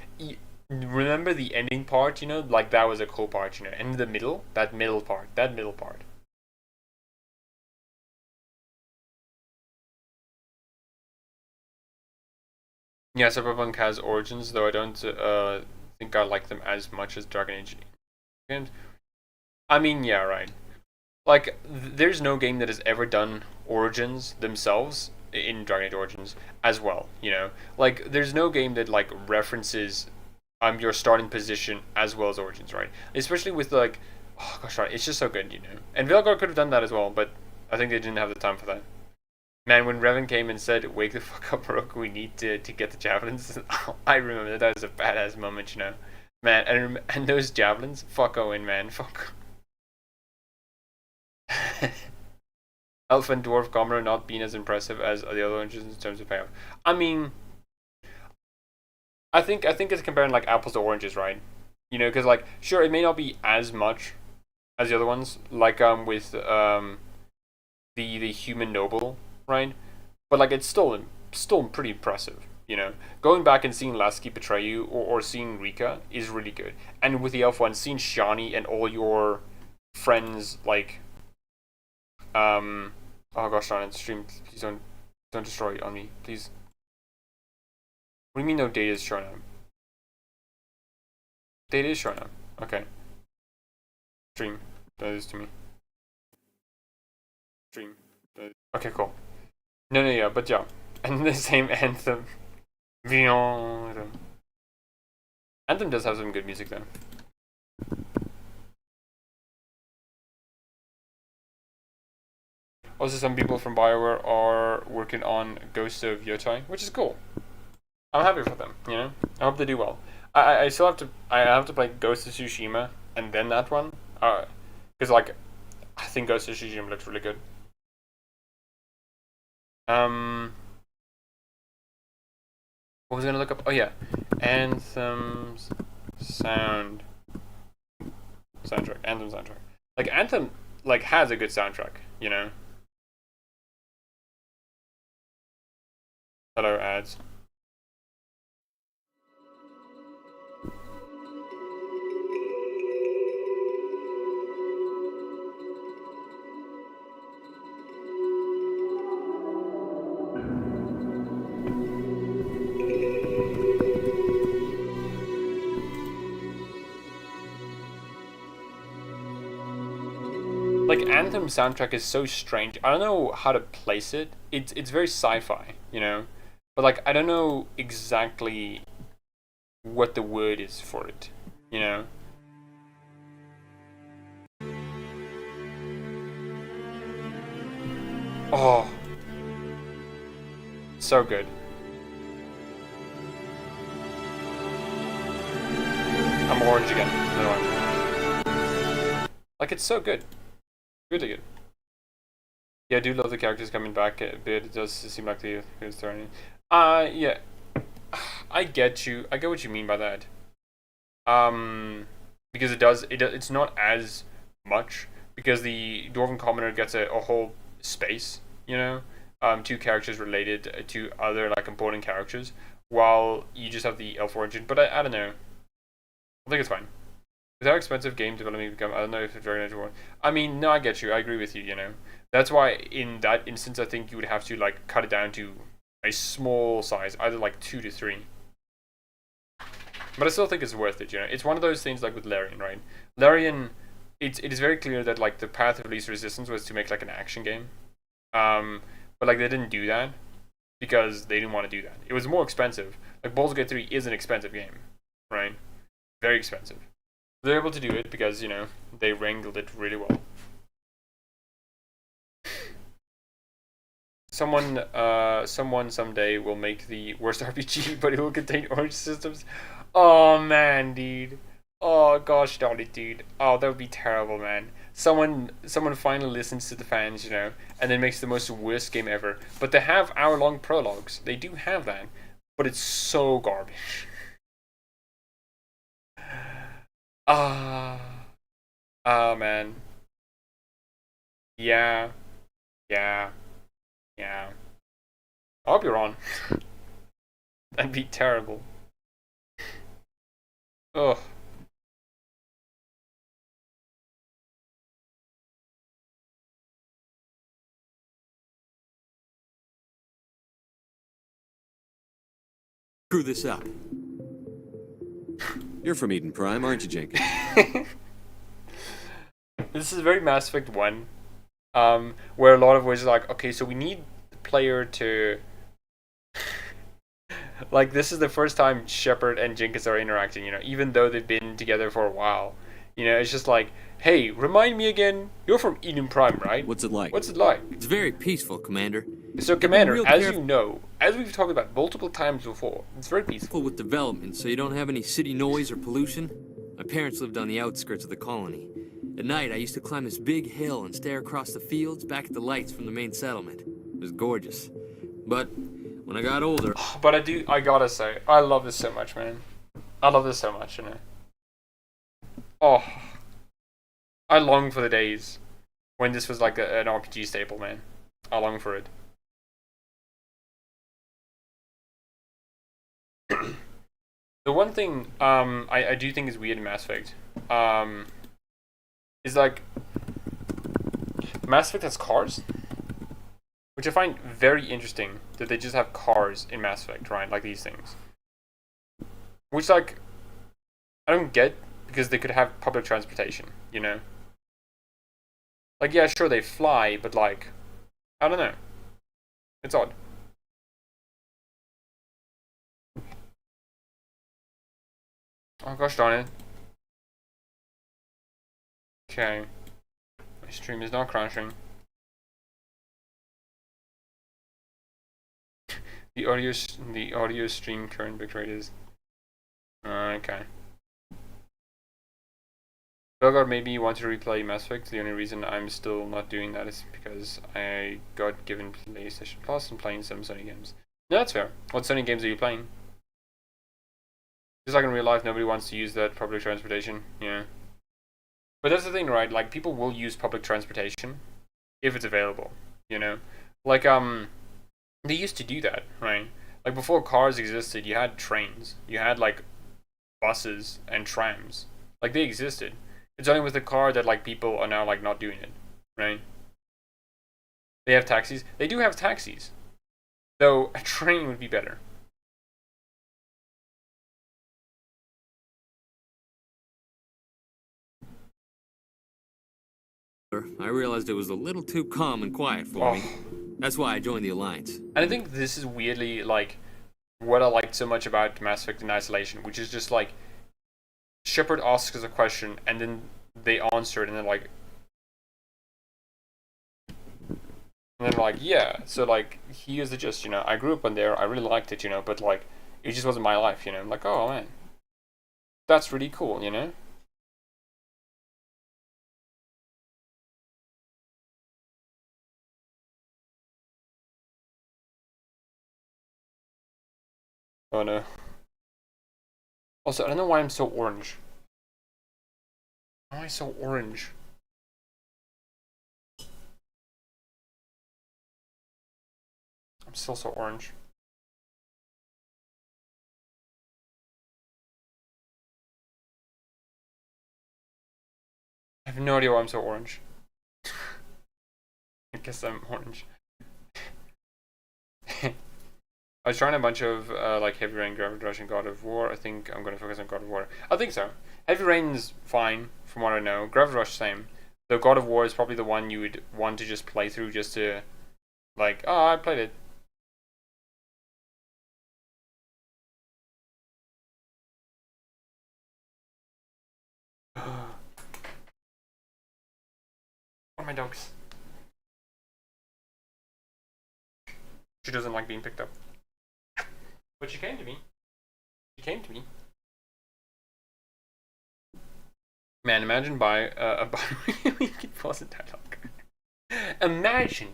A: Remember the ending part, you know? Like, that was a cool part, you know? And the middle? That middle part. Yeah, Cyberpunk has origins, though I don't think I like them as much as Dragon Age. And I mean, yeah, right. Like, there's no game that has ever done origins themselves in Dragon Age Origins as well, you know? Like, there's no game that, like, references your starting position as well as origins, right? Especially with, like, oh gosh, right, it's just so good, you know? And Vilgard could have done that as well, but I think they didn't have the time for that. Man, when Revan came and said, "Wake the fuck up, Rook, we need to get the javelins," I remember that was a badass moment, you know? Man, and those javelins, fuck Owen, man, fuck. Elf and Dwarf combo not being as impressive as the other ones in terms of payoff. I mean, I think it's comparing like apples to oranges, right? You know, because like, sure, it may not be as much as the other ones, like with the human noble, right? But like, it's still pretty impressive. You know, going back and seeing Lasky betray you or seeing Rika is really good. And with the elf one, seeing Shani and all your friends like, oh gosh darn it, stream, please don't destroy it on me, please. What do you mean no data is showing up? Data is showing up. Okay. Stream, do this to me. Stream. Okay, cool. No, yeah, but yeah. And the same Anthem. Anthem does have some good music though. Also, some people from BioWare are working on Ghost of Yotei, which is cool. I'm happy for them, you know? I hope they do well. I still have to, I have to play Ghost of Tsushima and then that one. Because, like, I think Ghost of Tsushima looks really good. What was I gonna look up? Oh yeah, Anthem's soundtrack. Anthem soundtrack. Like Anthem, like has a good soundtrack, you know. Hello ads. Like Anthem soundtrack is so strange. I don't know how to place it. It's very sci-fi, you know, but like I don't know exactly what the word is for it, you know. Oh, so good. I'm orange again. No, like it's so good. Really good. Yeah, I do love the characters coming back a bit. It does seem like the good turning. Yeah. I get you. I get what you mean by that. Because it's not as much because the Dwarven Commoner gets a whole space, you know, two characters related to other like important characters, while you just have the Elf origin. But I don't know. I think it's fine. With how expensive game development become, I don't know if it's very natural. I mean, no, I get you. I agree with you. You know, that's why in that instance, I think you would have to like cut it down to a small size, either like 2 to 3. But I still think it's worth it. You know, it's one of those things like with Larian, right? Larian, it is very clear that like the path of least resistance was to make like an action game, but like they didn't do that because they didn't want to do that. It was more expensive. Like Baldur's Gate 3 is an expensive game, right? Very expensive. They're able to do it because, you know, they wrangled it really well. Someone someday will make the worst RPG, but it will contain orange systems. Oh man, dude. Oh gosh, darn it, dude. Oh, that would be terrible, man. Someone finally listens to the fans, you know, and then makes the most worst game ever. But they have hour-long prologues. They do have that, but it's so garbage. Oh man. Yeah. Yeah. Yeah. I hope you're on. That'd be terrible. Ugh.
C: Screw this up. You're from Eden Prime, aren't you, Jenkins?
A: This is very Mass Effect 1, where a lot of ways are like, okay, so we need the player to... like, this is the first time Shepard and Jenkins are interacting, you know, even though they've been together for a while. You know, it's just like, hey, remind me again, you're from Eden Prime, right?
C: What's it like?
A: What's it like?
D: It's very peaceful, Commander.
A: So, Commander, as you know, as we've talked about multiple times before, it's very peaceful.
D: With development, so you don't have any city noise or pollution. My parents lived on the outskirts of the colony. At night, I used to climb this big hill and stare across the fields back at the lights from the main settlement. It was gorgeous. But when I got older...
A: But I gotta say, I love this so much, man. I love this so much, you know. Oh. I long for the days when this was like an RPG staple, man. I long for it. The one thing I do think is weird in Mass Effect is like Mass Effect has cars, which I find very interesting that they just have cars in Mass Effect, right? Like these things, which like I don't get because they could have public transportation, you know? Like yeah, sure they fly, but like I don't know, it's odd. Oh gosh darn it. Okay. My stream is not crashing. The audio stream current bitrate is okay. Belgard, maybe you want to replay Mass Effect. The only reason I'm still not doing that is because I got given PlayStation Plus and playing some Sony games. No, that's fair. What Sony games are you playing? Just like in real life, nobody wants to use that public transportation. Yeah. But that's the thing, right? Like, people will use public transportation if it's available, you know? Like, they used to do that, right? Like, before cars existed, you had trains. You had, like, buses and trams. Like, they existed. It's only with the car that, like, people are now, like, not doing it, right? They have taxis. They do have taxis. Though, a train would be better.
D: I realized it was a little too calm and quiet for me. That's why I joined the Alliance.
A: And I think this is weirdly, like, what I liked so much about Mass Effect in Isolation, which is just, like, Shepard asks us a question, and then they answer it, and they're like... And then like, yeah, so, like, here's the gist, you know, I grew up on there, I really liked it, you know, but, like, it just wasn't my life, you know? I'm like, oh, man. That's really cool, you know? Oh, no. Also, I don't know why I'm so orange. Why am I so orange? I'm still so orange. I have no idea why I'm so orange. I guess I'm orange. I was trying a bunch of like Heavy Rain, Gravity Rush, and God of War. I think I'm going to focus on God of War. I think so. Heavy Rain's fine, from what I know. Gravity Rush, same. Though God of War is probably the one you would want to just play through just to, like, oh, I played it. What are my dogs? She doesn't like being picked up. But she came to me. She came to me. Man, imagine a you can pause the dialogue. Imagine!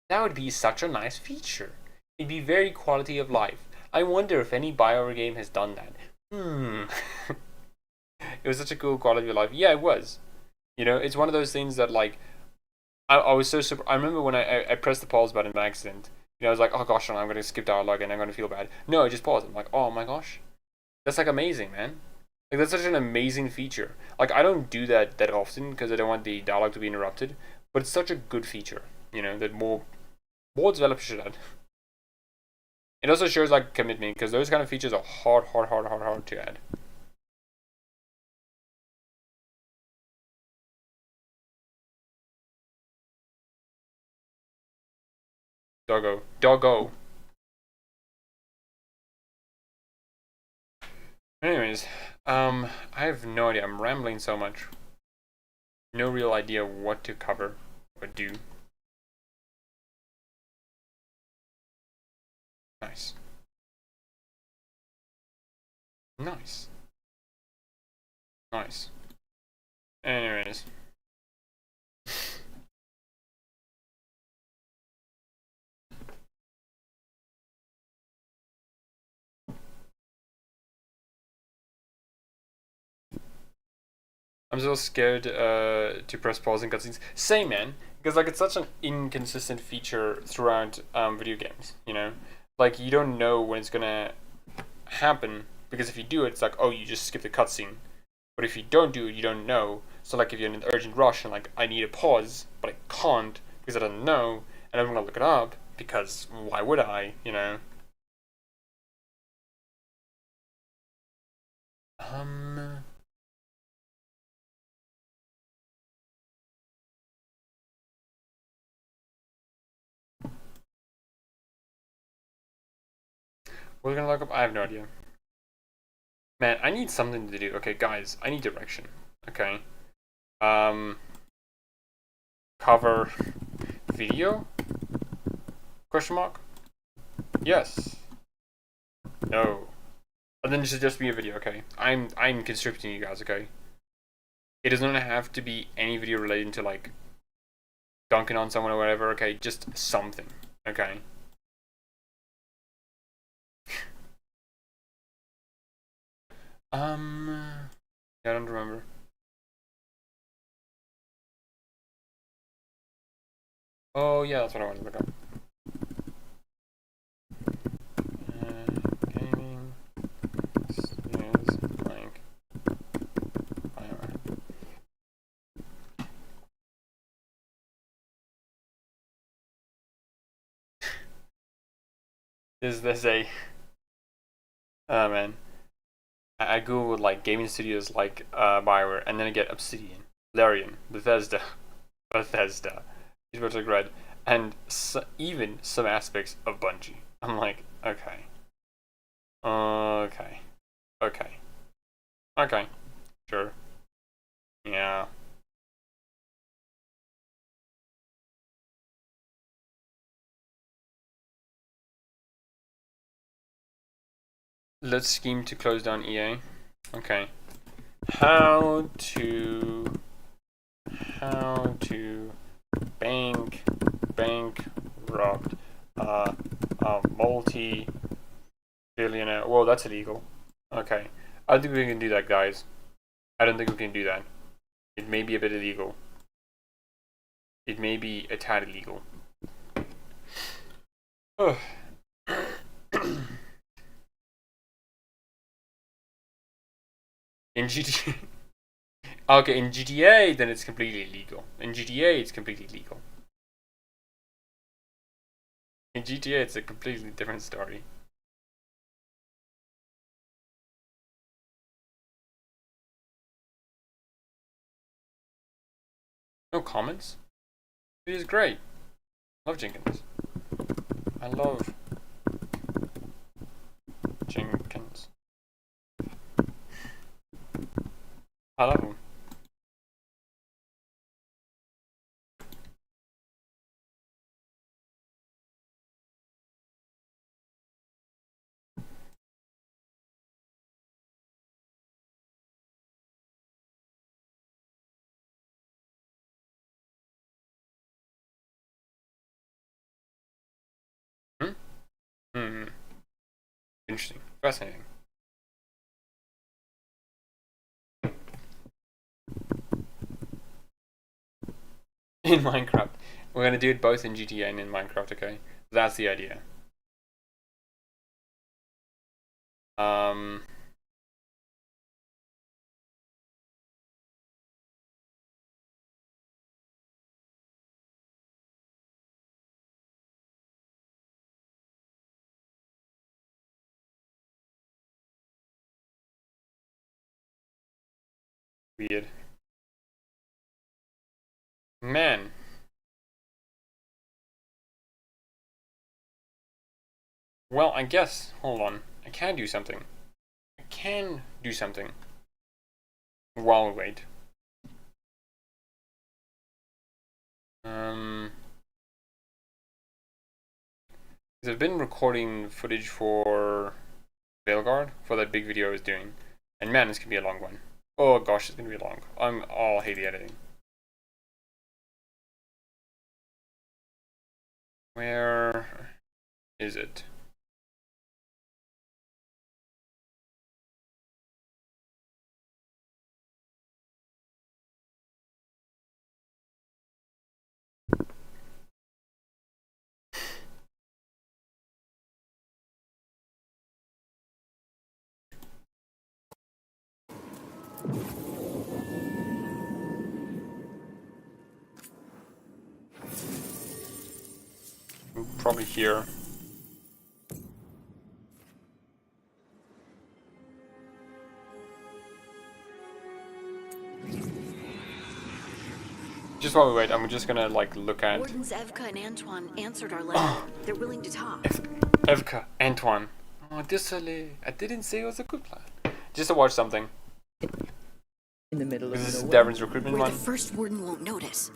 A: That would be such a nice feature. It'd be very quality of life. I wonder if any BioWare game has done that. It was such a cool quality of life. Yeah, it was. You know, it's one of those things that, like, I was so super. I remember when I pressed the pause button by accident. You know, I was like, oh gosh, I'm going to skip dialogue and I'm going to feel bad. No, I just paused. I'm like, oh my gosh. That's like amazing, man. Like, that's such an amazing feature. Like, I don't do that often because I don't want the dialogue to be interrupted. But it's such a good feature, you know, that more developers should add. It also shows, like, commitment because those kind of features are hard to add. Doggo. Anyways, I have no idea. I'm rambling so much. No real idea what to cover or do. Nice. Nice. Nice. Anyways. I'm so scared to press pause in cutscenes. Same, man, because like it's such an inconsistent feature throughout video games. You know, like you don't know when it's gonna happen because if you do it, it's like, oh, you just skip the cutscene. But if you don't do it, you don't know. So like if you're in an urgent rush and like I need a pause, but I can't because I don't know, and I'm gonna look it up because why would I? You know. We're gonna look up. I have no idea. Man, I need something to do. Okay, guys, I need direction. Okay. Cover video? Question mark? Yes. No. And then it should just be a video, okay? I'm conscripting you guys, okay? It doesn't have to be any video relating to like dunking on someone or whatever, okay? Just something, okay? I don't remember. Oh yeah, that's what I wanted to look up. Gaming is blank. Is this a? Oh man, I googled like gaming studios like Bioware, and then I get Obsidian, Larian, Bethesda. These words are red, and even some aspects of Bungie. I'm like, okay, sure, yeah. Let's scheme to close down EA. Okay. How to bankrupt a multi-billionaire. Whoa, that's illegal. Okay. I don't think we can do that, guys. I don't think we can do that. It may be a bit illegal. It may be a tad illegal. Ugh. In GTA, okay, in GTA, then it's completely illegal. In GTA, it's completely legal. In GTA, it's a completely different story. No comments? It is great. Love Jenkins. I love Jenkins. I love him. Interesting. Fascinating. In Minecraft. We're gonna do it both in GTA and in Minecraft, okay? That's the idea. Weird. Man. Well, I guess, hold on. I can do something. I can do something. While we wait. Because I've been recording footage for Veilguard, for that big video I was doing. And man, this could be a long one. Oh gosh, it's gonna be long. I'll hate the editing. Where is it? Probably here. Just while we wait, I'm just gonna like look at
F: Wardens Evka and Antoine answered our letter. They're willing to talk.
A: Evka, Antoine. Oh, désolé. I didn't say it was a good plan. Just to watch something.
G: In the middle of
A: This is
G: nowhere.
A: Davrin's recruitment
F: Where
A: one.
F: the first warden won't notice.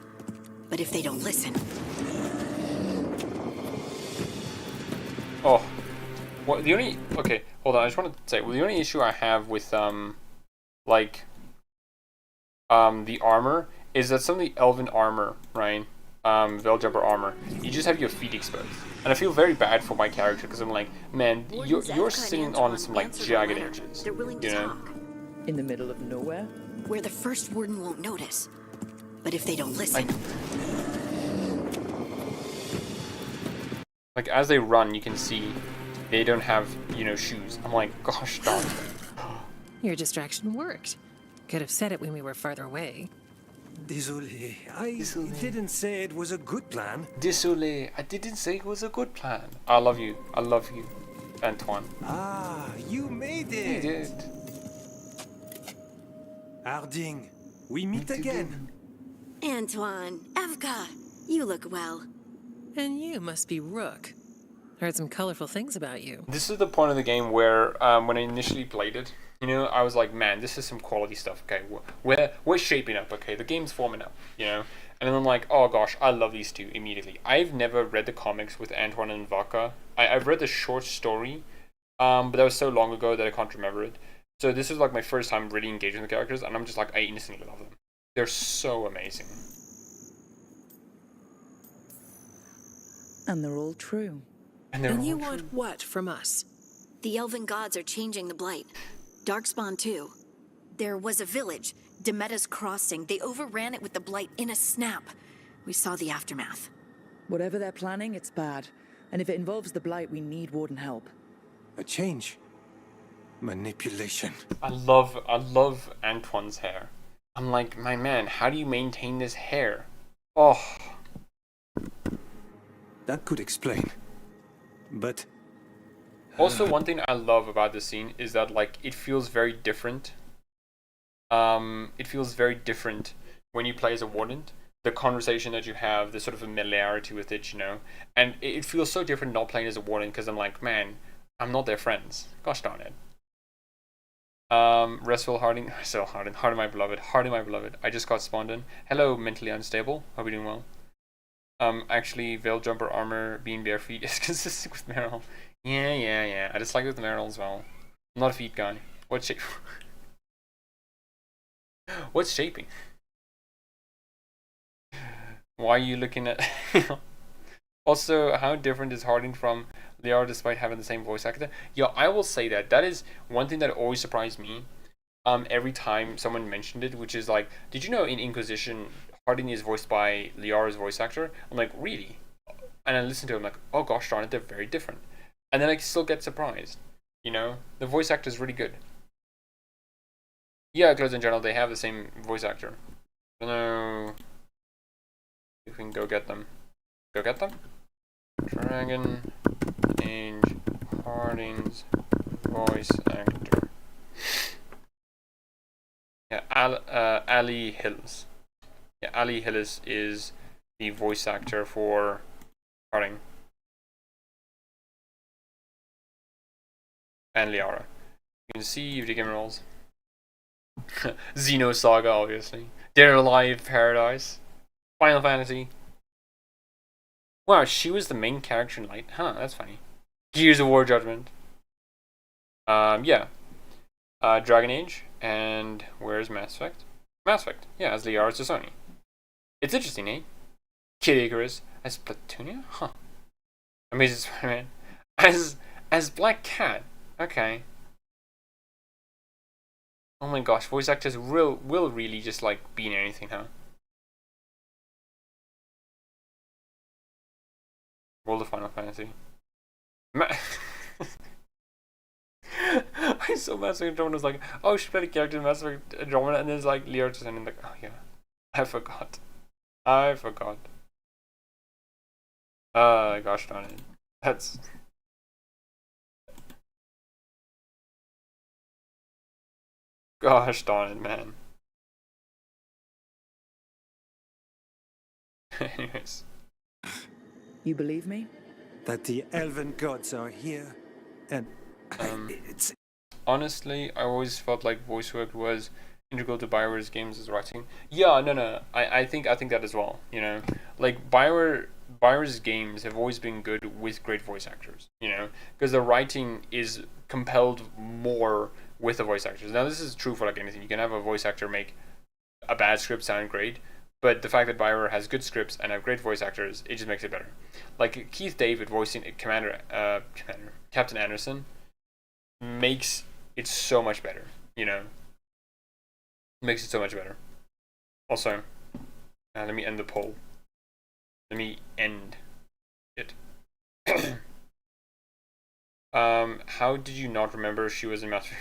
F: But if they don't listen,
A: Oh. What the only okay, hold on. I just want to say, well, the only issue I have with like the armor is that some of the elven armor, right? Veljumper armor, you just have your feet exposed, and I feel very bad for my character because I'm like, man, you're sitting on some like jagged edges,
F: They're willing to
A: you know?
F: talk.
G: In the middle of nowhere?
F: Where the first warden won't notice. But if they don't listen...
A: Like as they run, you can see they don't have, you know, shoes. I'm like, gosh darn.
H: Your distraction worked. Could have said it when we were farther away.
C: Désolé. I didn't say it was a good plan.
A: Désolé, I didn't say it was a good plan. I love you, Antoine.
C: Ah, you made
A: He
C: it.
A: did.
C: Harding, we meet again.
F: Antoine, Evka, you look well.
H: And you must be Rook. Heard some colorful things about you.
A: This is the point of the game where, when I initially played it, you know, I was like, man, this is some quality stuff, okay? We're shaping up, okay? The game's forming up, you know? And then I'm like, oh gosh, I love these two immediately. I've never read the comics with Antoine and Vaka. I've read the short story, but that was so long ago that I can't remember it. So this is like my first time really engaging with the characters, and I'm just like, I instantly love them. They're so amazing.
G: And they're all true.
H: And you want what from us?
F: The elven gods are changing the blight. Darkspawn too. There was a village, Demetta's Crossing. They overran it with the blight in a snap. We saw the aftermath.
G: Whatever they're planning, it's bad. And if it involves the Blight, we need Warden help.
C: A change. Manipulation.
A: I love Antoine's hair. I'm like, my man, how do you maintain this hair? Oh.
C: That could explain. But
A: Also, one thing I love about this scene is that, like, it feels very different. It feels very different when you play as a warden. The conversation that you have, the sort of familiarity with it, you know. And it feels so different not playing as a warden because I'm like, man, I'm not their friends. Gosh darn it. Restful Harding, Harding my beloved, I just got spawned in. Hello, mentally unstable. Hope you're doing well. Actually, Veil Jumper armor being bare feet is consistent with Meryl. Yeah. I just like it with Meryl as well. I'm not a feet guy. What shape? What's shaping? Why are you looking at... Also, how different is Harding from Liara despite having the same voice actor? Yeah, I will say that. That is one thing that always surprised me. Every time someone mentioned it, which is like, did you know in Inquisition, Harding is voiced by Liara's voice actor? I'm like, really? And I listen to it, I'm like, oh gosh darn it, they're very different. And then I still get surprised. You know? The voice actor is really good. Yeah, clothes in general, they have the same voice actor. I don't know if we can go get them. Go get them? Dragon Age Harding's voice actor. Yeah, Ali Hills. Yeah, Ali Hillis is the voice actor for Harding. And Liara. You can see if the game rolls. Xenosaga, obviously. Dead or Alive Paradise. Final Fantasy. Wow, she was the main character in Light. Huh, that's funny. Gears of War Judgment. Yeah. Dragon Age. And where's Mass Effect? Mass Effect. Yeah, as Liara Sassoni. It's interesting, eh? Kid Icarus as Platunia? Huh. Amazing Spider-Man. As Black Cat. Okay. Oh my gosh, voice actors will really just like be in anything, huh? World of Final Fantasy. I saw Mass Effect Andromeda was like, oh, she played a character in Mass Effect Andromeda, and then it's like Liara just and like, oh yeah, I forgot. Gosh darn it. That's... Gosh darn it, man. Anyways.
G: You believe me?
C: that the elven gods are here, and it's...
A: Honestly, I always felt like voice work was integral to BioWare's games as writing. Yeah, no, I think that as well. You know, like BioWare Bio's games have always been good with great voice actors, you know, because the writing is compelled more with the voice actors. Now, this is true for like anything. You can have a voice actor make a bad script sound great, but the fact that Bio has good scripts and have great voice actors, it just makes it better. Like Keith David voicing Captain Anderson makes it so much better, you know. Makes it so much better. Also, let me end the poll. Let me end it. How did you not remember she was in Master?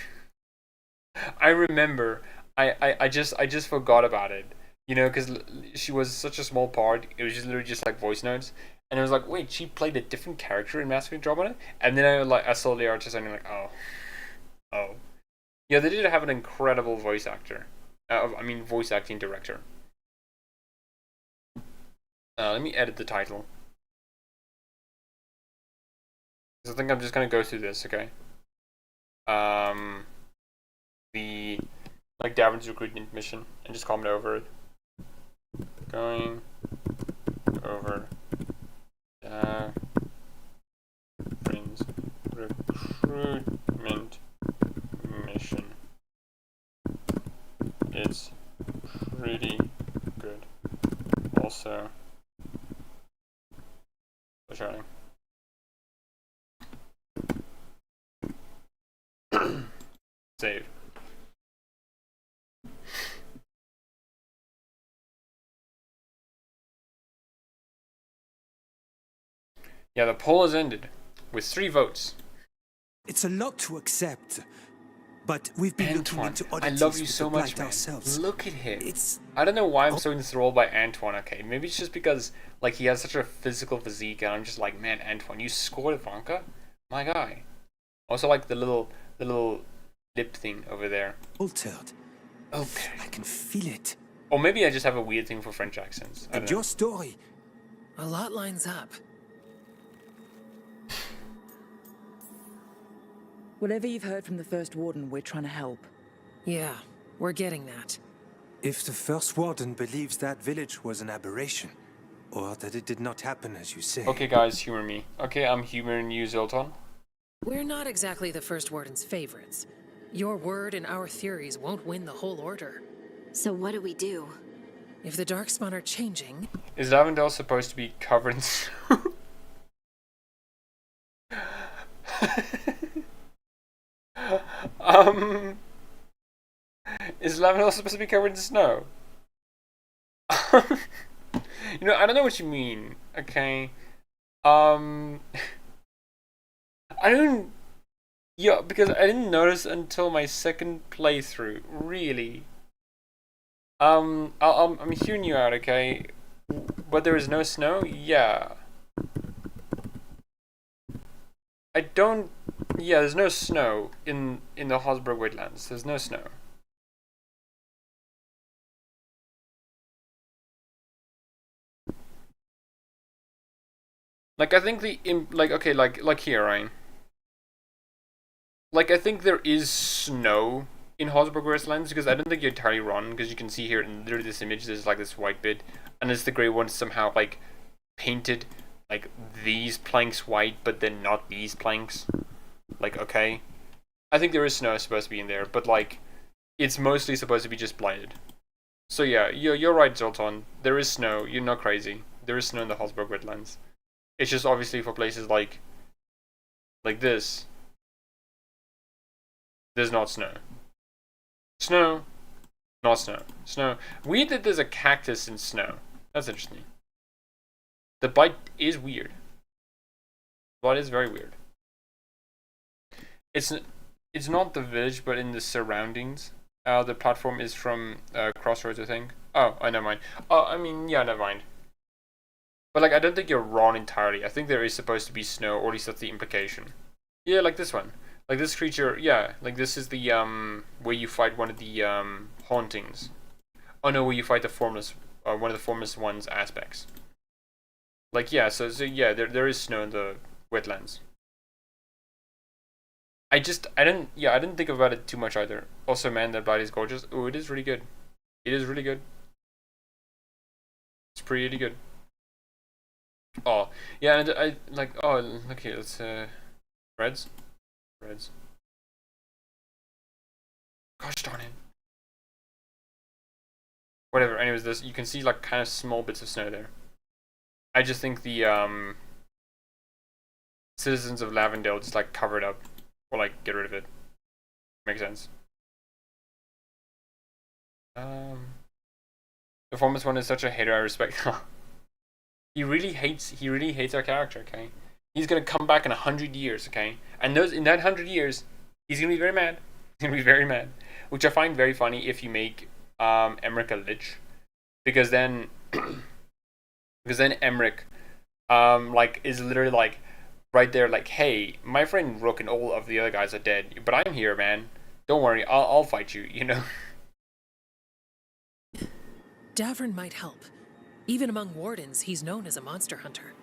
A: I remember. I just forgot about it. You know, because she was such a small part. It was just literally just like voice notes, and it was like, wait, she played a different character in Master Andromeda. And then I saw the artist, and I'm like, oh, yeah, they did have an incredible voice actor. Voice acting director. Let me edit the title. I think I'm just gonna go through this, okay? The Davrin's recruitment mission, and just comment over it. Going over Davrin's recruitment mission. It's pretty good. Also, trying. Save. Yeah, the poll has ended with 3 votes.
C: It's a lot to accept, but we've been looking into oddities
A: I love you so much, man.
C: Ourselves.
A: Look at him. I don't know why I'm so enthralled by Antoine. Okay, maybe it's just because like he has such a physical physique, and I'm just like, man, Antoine, you scored Ivanka, my guy. Also, like the little lip thing over there.
C: Altered.
A: Okay.
C: I can feel it.
A: Or maybe I just have a weird thing for French accents.
C: And your story.
H: A lot lines up.
G: Whatever you've heard from the First Warden, we're trying to help.
H: Yeah, we're getting that.
C: If the First Warden believes that village was an aberration, or that it did not happen as you say...
A: Okay, guys, humor me. Okay, I'm humoring you, Zoltan.
H: We're not exactly the First Warden's favorites. Your word and our theories won't win the whole order.
F: So what do we do?
H: If the Darkspawn are changing...
A: Is Lavendel supposed to be covered in snow? Is Lavendel supposed to be covered in snow? You know, I don't know what you mean, okay? I don't... Yeah, because I didn't notice until my second playthrough, really. I'm hearing you out, okay? But there is no snow? Yeah. I don't... Yeah, there's no snow in the Hosberg Wetlands. There's no snow. Like, I think like here, Ryan. Like, I think there is snow in Hosberg Wetlands, because I don't think you're entirely wrong, because you can see here in literally this image, there's like this white bit, and it's the grey one somehow, like, painted, like, these planks white, but then not these planks. Like, okay. I think there is snow supposed to be in there, but, like, it's mostly supposed to be just blighted. So yeah, you're right, Zoltan. There is snow. You're not crazy. There is snow in the Hosberg Wetlands. It's just obviously for places like this. There's not snow. Snow. Not snow. Snow. Weird that there's a cactus in snow. That's interesting. The blight is weird. The blight is very weird. It's not the village, but in the surroundings. The platform is from Crossroads, I think. Oh, never mind. Oh, I mean, yeah, never mind. But, like, I don't think you're wrong entirely. I think there is supposed to be snow, or at least that's the implication. Yeah, like this one. Like this creature, yeah. Like this is the, where you fight one of the, hauntings. Oh no, where you fight the formless, one of the formless one's aspects. Like, yeah, so yeah, there is snow in the wetlands. I didn't think about it too much either. Also, man, that blight is gorgeous. Oh, it is really good. It is really good. It's pretty good. Oh, yeah, and I like. Oh, look here. Let's Reds. Gosh darn it. Whatever. Anyways, this you can see like kind of small bits of snow there. I just think the citizens of Lavendale just like cover it up or like get rid of it. Makes sense. The Foremost one is such a hater. I respect. He really hates our character. Okay, he's gonna come back in 100 years. Okay, and in that 100 years, he's gonna be very mad. He's gonna be very mad, which I find very funny if you make Emmerich a lich, because then Emmerich like is literally like right there like, hey, my friend Rook and all of the other guys are dead, but I'm here, man. Don't worry, I'll fight you. You know.
H: Davrin might help. Even among wardens, he's known as a monster hunter.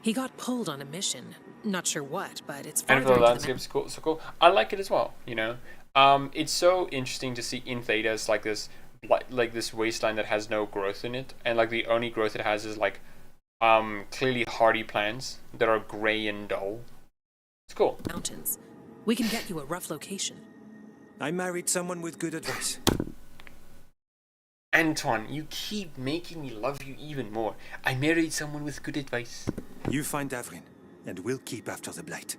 H: He got pulled on a mission. Not sure what, but it's
A: And
H: farther
A: for the
H: into
A: landscape's cool, so cool. I like it as well. You know, it's so interesting to see in Thedas like this wasteland that has no growth in it, and like the only growth it has is like clearly hardy plants that are gray and dull. It's cool.
H: Mountains. We can get you a rough location.
C: I married someone with good advice.
A: Antoine, you keep making me love you even more. I married someone with good advice.
C: You find Davrin, and we'll keep after the Blight.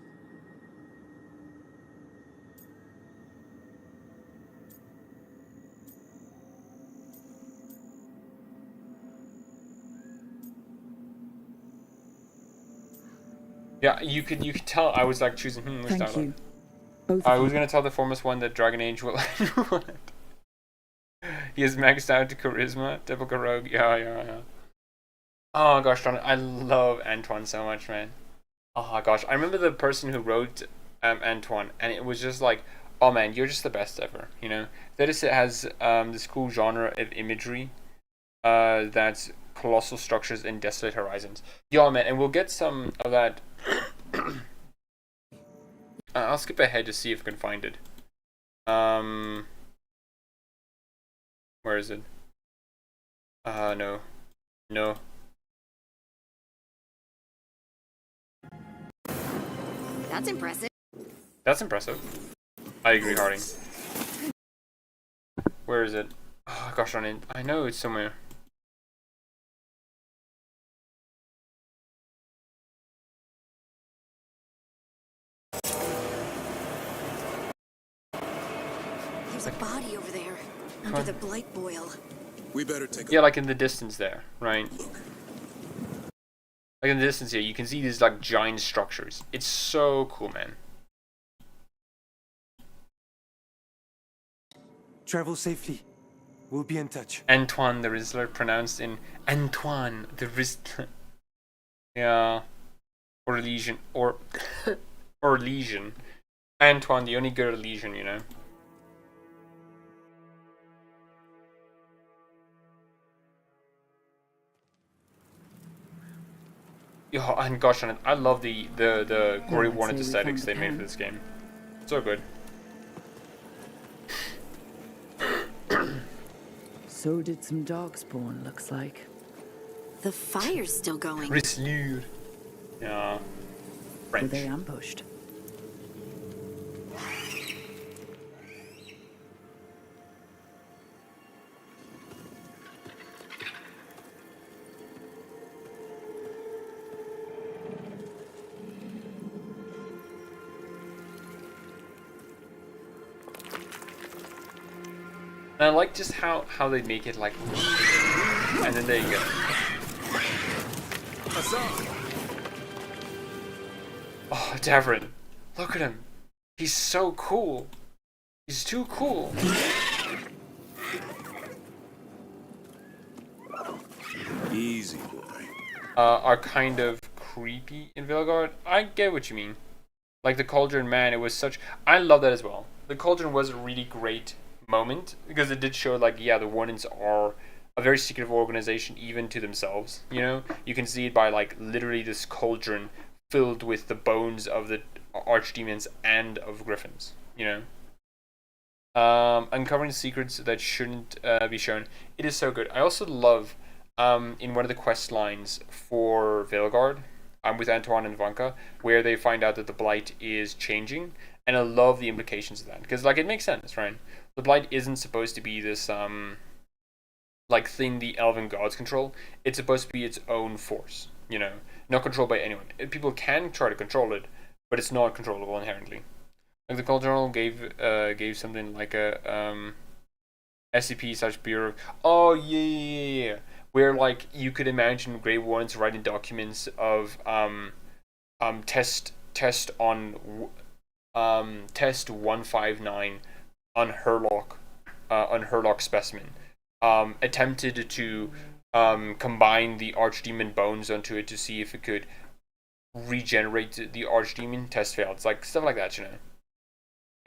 A: Yeah, you could tell I was like choosing which
G: Thank
A: dialogue.
G: you. Both
A: I
G: of
A: was
G: you.
A: gonna tell the Foremost one that Dragon Age will. He is maxed out to charisma, typical rogue. Yeah. Oh gosh, darn it. I love Antoine so much, man. Oh gosh, I remember the person who wrote Antoine, and it was just like, oh man, you're just the best ever. You know, that is, it has this cool genre of imagery, that's colossal structures and desolate horizons. Yeah, man, and we'll get some of that. I'll skip ahead to see if I can find it. Where is it? No.
F: That's impressive.
A: That's impressive. I agree, Harding. Where is it? Oh gosh, I know it's somewhere.
F: There's a body over there, under the blight boil.
I: We better take a
A: Yeah, like in the distance there, right? Like in the distance here, you can see these like giant structures. It's so cool, man.
C: Travel safely. We'll be in touch.
A: Antoine the Rizzler, pronounced in Antoine the Rizzler. Yeah. Or Legion. Or Legion. Antoine, the only good Legion, you know. Yeah, and gosh, I love the gory warned aesthetics they made for this game. So good.
G: So did some dog spawn, looks like.
F: The fire's still going.
A: Rislure. Yeah. French.
G: Were they ambushed?
A: And I like just how they make it like, and then there you go. Oh, Davrin, look at him. He's so cool. He's too cool.
I: easy boy.
A: Are kind of creepy in Vilgard. I get what you mean. Like the Cauldron, man, it was such. I love that as well. The Cauldron was a really great moment because it did show like, yeah, the Wardens are a very secretive organization even to themselves. You know, you can see it by like literally this cauldron filled with the bones of the archdemons and of griffins. You know, uncovering secrets that shouldn't be shown. It is so good. I also love in one of the quest lines for Veilguard, with Antoine and Ivanka, where they find out that the Blight is changing, and I love the implications of that, because like it makes sense, right? The Blight isn't supposed to be this like thing the Elven gods control. It's supposed to be its own force, you know, not controlled by anyone. People can try to control it, but it's not controllable inherently. Like the Call Journal gave something like a SCP/Bureau. Oh yeah. Where like you could imagine Grey Warrens writing documents of test 159 on Herlock specimen. Attempted to combine the Archdemon bones onto it to see if it could regenerate the Archdemon. Test failed. It's like stuff like that, you know.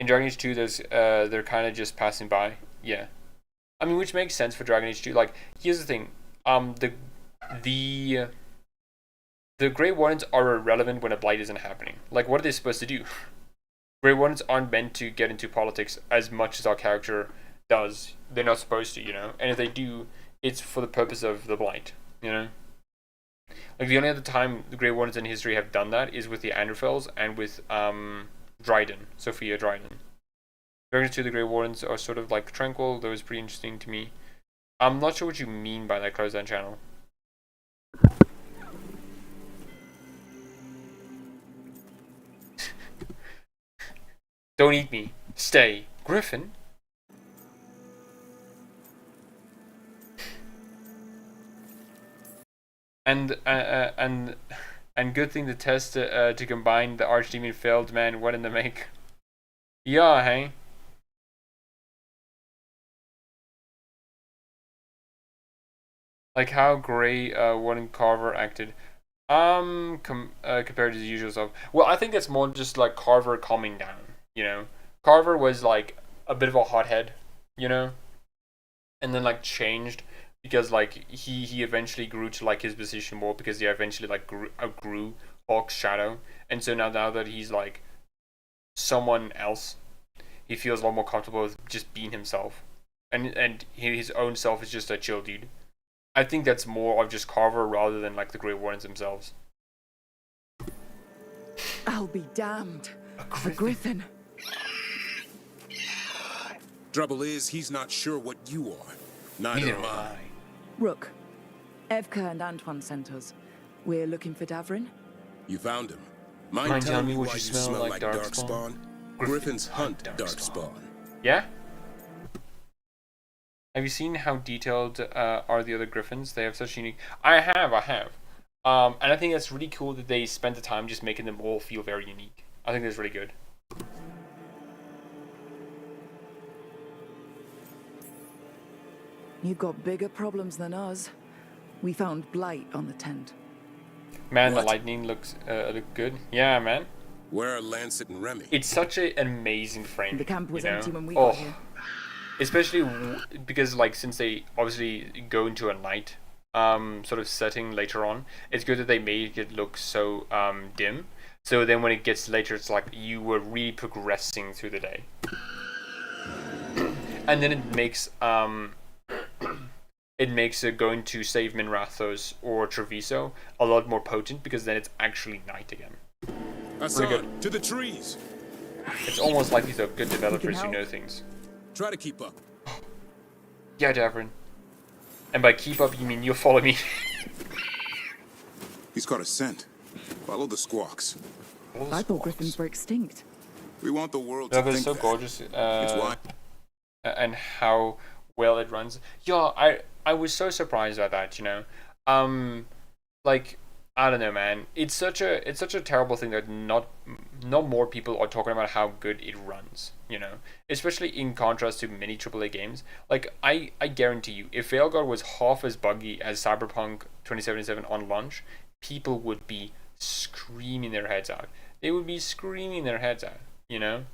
A: In Dragon Age 2, there's they're kind of just passing by. Yeah, I mean, which makes sense for Dragon Age 2. Like, here's the thing. The Grey Warrens are irrelevant when a Blight isn't happening. Like, what are they supposed to do? Grey Warrens aren't meant to get into politics as much as our character does. They're not supposed to, you know. And if they do, it's for the purpose of the Blight, you know. Like, the only other time the Grey Warrens in history have done that is with the Anderfels and with Dryden, Sophia Dryden. Dragon Age 2, the Grey Warrens are sort of like tranquil. That was pretty interesting to me. I'm not sure what you mean by that. Close down channel. Don't eat me. Stay, Griffin. And good thing the test to combine the Archdemon failed, man. What in the make? Yeah, hey. Like how Grey Warden Carver acted. Compared to the usual stuff. Well, I think that's more just like Carver calming down. You know, Carver was like a bit of a hothead. You know, and then like changed. Because like he eventually grew to like his position more because he eventually like outgrew Hawk's shadow, and so now that he's like someone else, he feels a lot more comfortable with just being himself, and his own self is just a chill dude. I think that's more of just Carver rather than like the Grey Warrens themselves.
G: I'll be damned. A griffin.
I: Trouble is, he's not sure what you are. Neither am I.
G: Rook, Evka and Antoine sent us. We're looking for Davrin.
I: You found him. Mind telling me what you smell like Darkspawn? Griffins hunt Darkspawn.
A: Yeah? Have you seen how detailed are the other Griffins? They have such unique... I have. And I think that's really cool that they spent the time just making them all feel very unique. I think that's really good.
G: You've got bigger problems than us. We found blight on the tent.
A: Man, the lightning looks good. Yeah, man.
I: Where are Lancet and Remy?
A: It's such an amazing frame.
G: The camp was empty when we
A: got
G: here.
A: Especially because, like, since they obviously go into a night sort of setting later on, it's good that they made it look so dim. So then when it gets later, it's like you were really progressing through the day. And then it makes going to save Minrathos or Treviso a lot more potent because then it's actually night again.
I: Hassan, to the trees.
A: It's almost like these are good developers who know things.
I: Try to keep up.
A: Yeah, Davrin. And by keep up, you mean you'll follow me.
I: He's got a scent. Follow the squawks.
G: I thought griffins were extinct.
I: We want the world to think
A: it's so
I: that.
A: gorgeous.
I: It's why.
A: And how well it runs. Yeah, I was so surprised by that, you know. Like, I don't know, man. It's such a terrible thing that not more people are talking about how good it runs, you know. Especially in contrast to many AAA games. Like, I guarantee you, if Veilguard was half as buggy as Cyberpunk 2077 on launch, people would be screaming their heads out. They would be screaming their heads out, you know.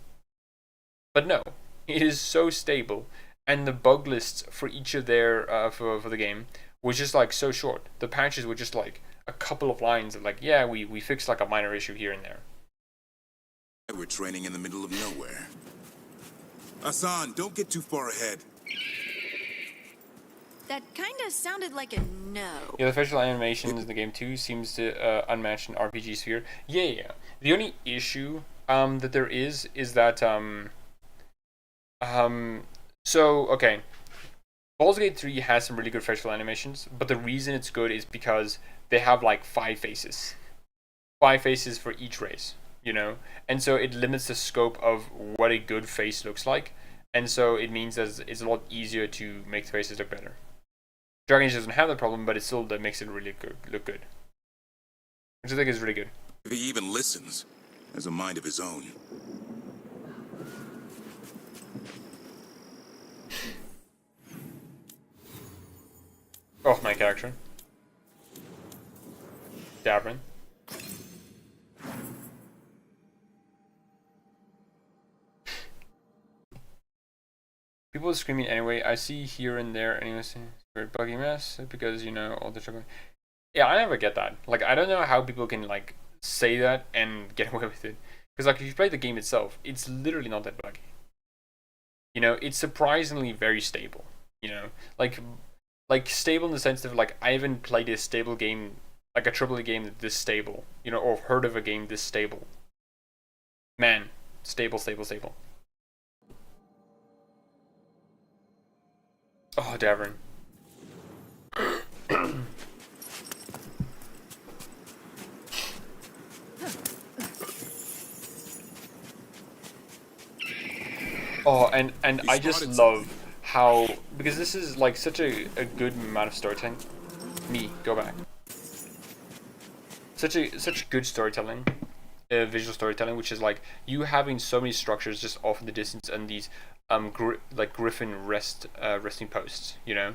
A: But no, it is so stable. And the bug lists for each of their for the game was just like so short. The patches were just like a couple of lines of like, yeah, we fixed like a minor issue here and there.
I: We're training in the middle of nowhere. Hassan, don't get too far ahead.
F: That kinda sounded like a no.
A: Yeah, the facial animations in the game too seems to unmatched in RPG sphere. Yeah. The only issue that there is that so okay, Baldur's Gate 3 has some really good facial animations, but the reason it's good is because they have like 5 faces for each race, you know, and so it limits the scope of what a good face looks like, and so it means that it's a lot easier to make the faces look better. Dragon Age doesn't have that problem, but it still that makes it really good, look good, which I think is really good.
I: He even listens, has a mind of his own.
A: Oh, my character, Davrin. People are screaming anyway. I see here and there. Anyways, weird buggy mess because you know all the trouble. Yeah, I never get that. Like, I don't know how people can like say that and get away with it. Because like, if you play the game itself, it's literally not that buggy. You know, it's surprisingly very stable. You know, like stable in the sense of like I haven't played a stable game, like a AAA game this stable. You know, or heard of a game this stable. Man, stable. Oh, Davrin. Oh, and I just love how, because this is like such a good amount of storytelling. Go back. Such good storytelling, visual storytelling, which is like you having so many structures just off in the distance and these like griffin resting posts, you know.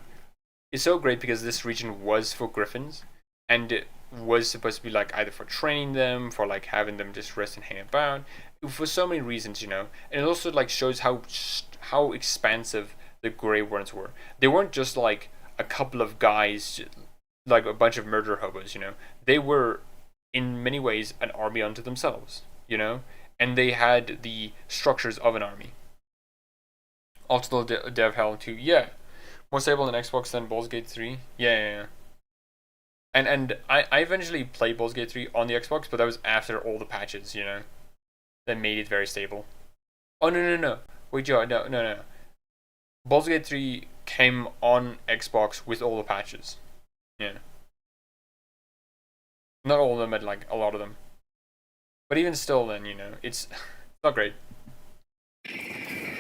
A: It's so great because this region was for griffins, and it was supposed to be like either for training them, for like having them just rest and hang about, for so many reasons, you know. And it also like shows how expansive the Grey Warrens were. They weren't just like a couple of guys, like a bunch of murder hobos, you know. They were in many ways an army unto themselves, you know, and they had the structures of an army. Also, Dev Hell 2, yeah. More stable on Xbox than Baldur's Gate 3. Yeah. And I eventually played Baldur's Gate 3 on the Xbox, but that was after all the patches, you know, that made it very stable. Oh, no. Wait, Joe, no. Baldur's Gate 3 came on Xbox with all the patches. Yeah. Not all of them, but like a lot of them. But even still, then, you know, it's not great.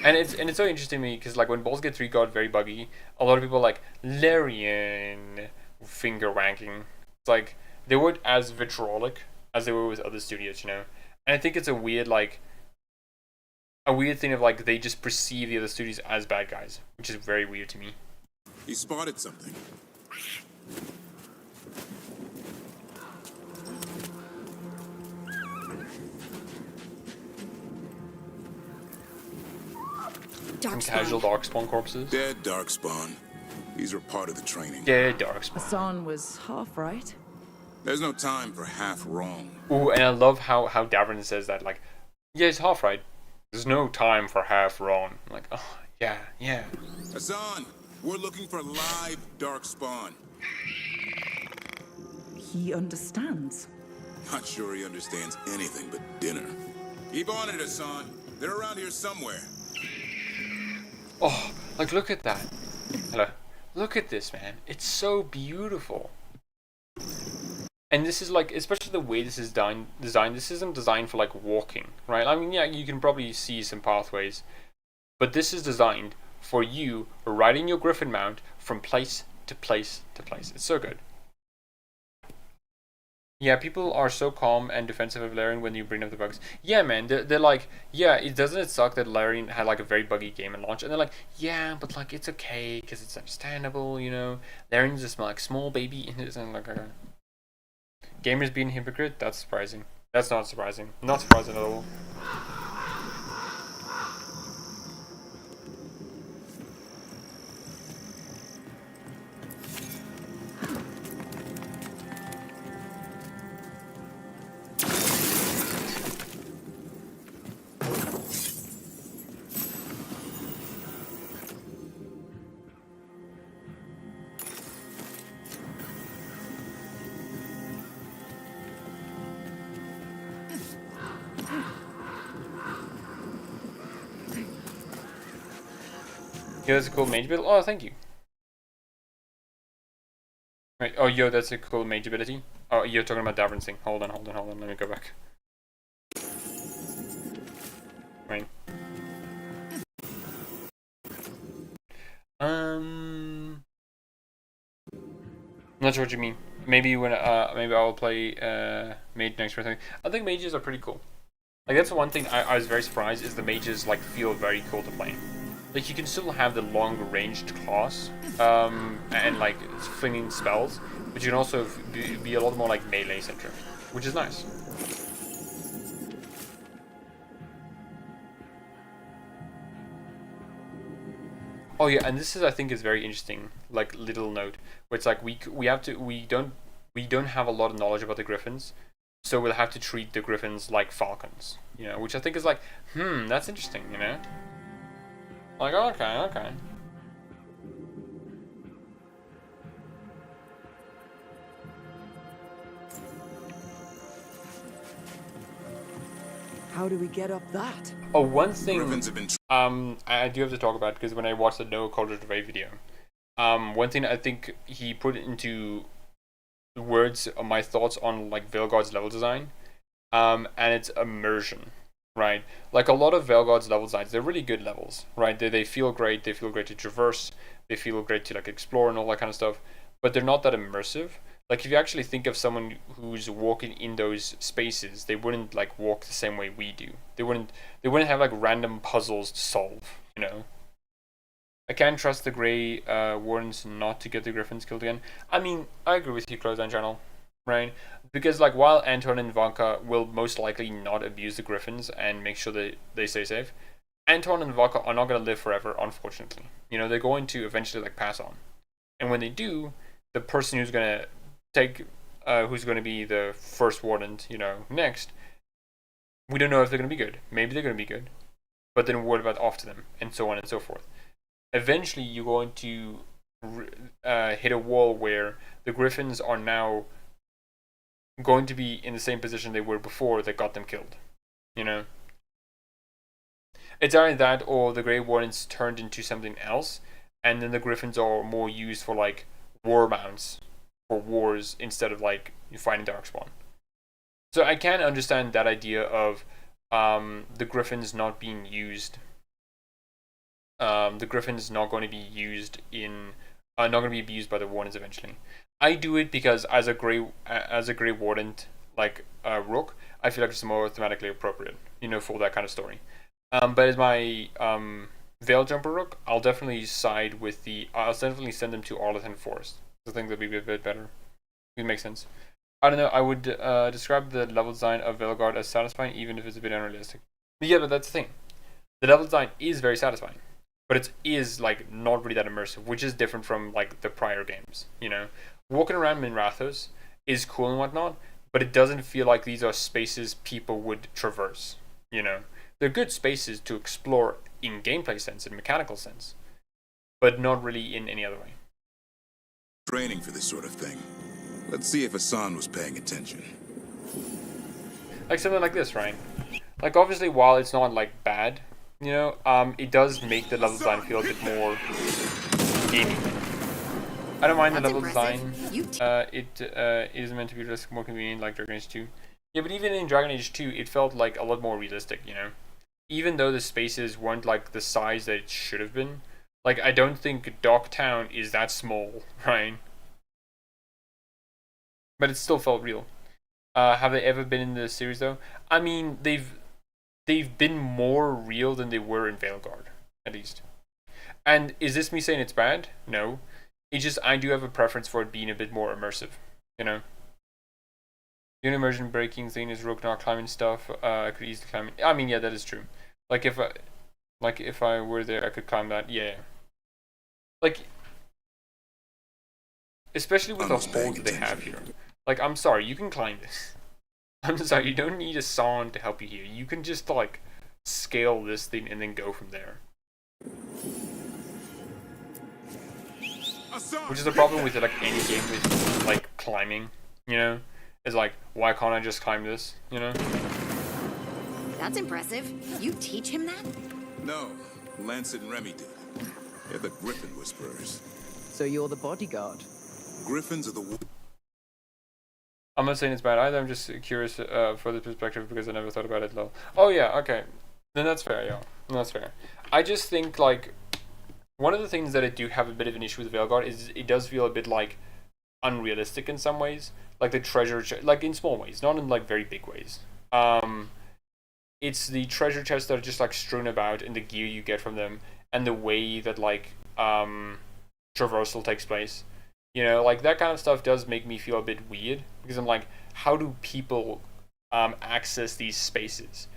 A: And it's so interesting to me because like when Baldur's Gate 3 got very buggy, a lot of people like Larian finger wanking. It's like they weren't as vitriolic as they were with other studios, you know. And I think it's a weird thing of like they just perceive the other studios as bad guys, which is very weird to me.
I: He spotted something.
A: Some casual Darkspawn corpses.
I: Dead Darkspawn. These were part of the training.
A: Dead Darkspawn.
G: Hassan was half right.
I: There's no time for half wrong.
A: Ooh, and I love how Davrin says that, like, yeah, it's half right. There's no time for half wrong. I'm like, oh, yeah.
I: Hassan, we're looking for live Darkspawn.
G: He understands.
I: Not sure he understands anything but dinner. Keep on it, Hassan. They're around here somewhere.
A: Oh, like, look at that. Hello. Look at this, man. It's so beautiful. And this is like, especially the way this is designed, this isn't designed for like walking, right? I mean, yeah, you can probably see some pathways, but this is designed for you riding your griffin mount from place to place to place. It's so good. Yeah, people are so calm and defensive of Larian when you bring up the bugs. Yeah, man, they're like, yeah, doesn't it suck that Larian had like a very buggy game at launch? And they're like, yeah, but like it's okay because it's understandable, you know. Larian's just like small baby and like gamers being hypocrite. That's surprising. That's not surprising. Not surprising at all. Yeah, that's a cool mage ability. Oh, thank you. Right. Oh, yo, that's a cool mage ability. Oh, you're talking about Davrin's thing. Hold on. Let me go back. Right. Not sure what you mean. Maybe when maybe I'll play mage next or something. I think mages are pretty cool. Like that's one thing I was very surprised is the mages like feel very cool to play. Like you can still have the long ranged class and like flinging spells, but you can also be a lot more like melee centric, which is nice. Oh yeah, and this is I think is very interesting. Like little note, where it's like we don't have a lot of knowledge about the griffins, so we'll have to treat the griffins like falcons. You know, which I think is like, that's interesting. You know, like okay.
G: How do we get up that?
A: Oh, one thing I do have to talk about because when I watched the No Culture Debate video, one thing I think he put into words my thoughts on like Veilguard's level design, and it's immersion, right? Like a lot of Veilguard's level designs, they're really good levels, right? They feel great to traverse, they feel great to like explore and all that kind of stuff, but they're not that immersive. Like if you actually think of someone who's walking in those spaces, they wouldn't like walk the same way we do. They wouldn't have like random puzzles to solve, you know. I can't trust the Grey Wardens not to get the Griffins killed again. I mean, I agree with you, Crowzone Channel, right? Because like while Anton and Ivanka will most likely not abuse the Griffins and make sure that they stay safe, Anton and Ivanka are not going to live forever, unfortunately. You know, they're going to eventually like pass on. And when they do, the person who's going to who's going to be the first warden, you know, next, we don't know if they're going to be good. Maybe they're going to be good, but then what about after them, and so on and so forth. Eventually, you're going to hit a wall where the Griffins are now going to be in the same position they were before that got them killed. You know, it's either that or the Grey Wardens turned into something else, and then the Griffins are more used for like war mounts. For wars instead of like fighting Darkspawn. So I can understand that idea of the Griffins not being used. The Griffins not going to be used in not going to be abused by the Wardens eventually. I do it because as a Grey Warden like Rook, I feel like it's more thematically appropriate, you know, for that kind of story. But as my Veil Jumper Rook, I'll definitely side with I'll definitely send them to Arlington Forest. I think that'd be a bit better. It makes sense. I don't know. I would describe the level design of Veilguard as satisfying, even if it's a bit unrealistic. But yeah, but that's the thing. The level design is very satisfying, but it is like not really that immersive, which is different from like the prior games. You know, walking around Minrathos is cool and whatnot, but it doesn't feel like these are spaces people would traverse. You know, they're good spaces to explore in gameplay sense and mechanical sense, but not really in any other way.
I: Training for this sort of thing. Let's see if Hassan was paying attention.
A: Like something like this, right? Like obviously, while it's not like bad, you know, it does make the level design feel a bit more gamey. I don't mind the level design. It is meant to be just more convenient, like Dragon Age 2. Yeah, but even in Dragon Age 2, it felt like a lot more realistic, you know. Even though the spaces weren't like the size that it should have been. Like, I don't think Dogtown is that small, right? But it still felt real. Have they ever been in the series, though? I mean, they've been more real than they were in Veilguard, at least. And is this me saying it's bad? No. It's just, I do have a preference for it being a bit more immersive, you know? The immersion breaking thing is Rook not climbing stuff. I could easily climb it. I mean, yeah, that is true. Like, if I were there, I could climb that, yeah. Like, especially with the hole that they have here. Like, I'm sorry, you can climb this. I'm sorry, you don't need a song to help you here. You can just, like, scale this thing and then go from there. Which is a problem with, like, any game with, like, climbing, you know? It's like, why can't I just climb this, you know?
F: That's impressive. You teach him that?
I: No, Lancet and Remy did. They're the Griffin Whisperers.
G: So you're the bodyguard?
I: Griffins are the...
A: I'm not saying it's bad either, I'm just curious for the perspective because I never thought about it, lol. Oh yeah, okay. Then that's fair, yeah. That's fair. I just think, like, one of the things that I do have a bit of an issue with Veilguard is it does feel a bit, like, unrealistic in some ways. Like the treasure like in small ways, not in, like, very big ways. It's the treasure chests that are just, like, strewn about and the gear you get from them and the way that, like, traversal takes place. You know, like, that kind of stuff does make me feel a bit weird because I'm like, how do people access these spaces?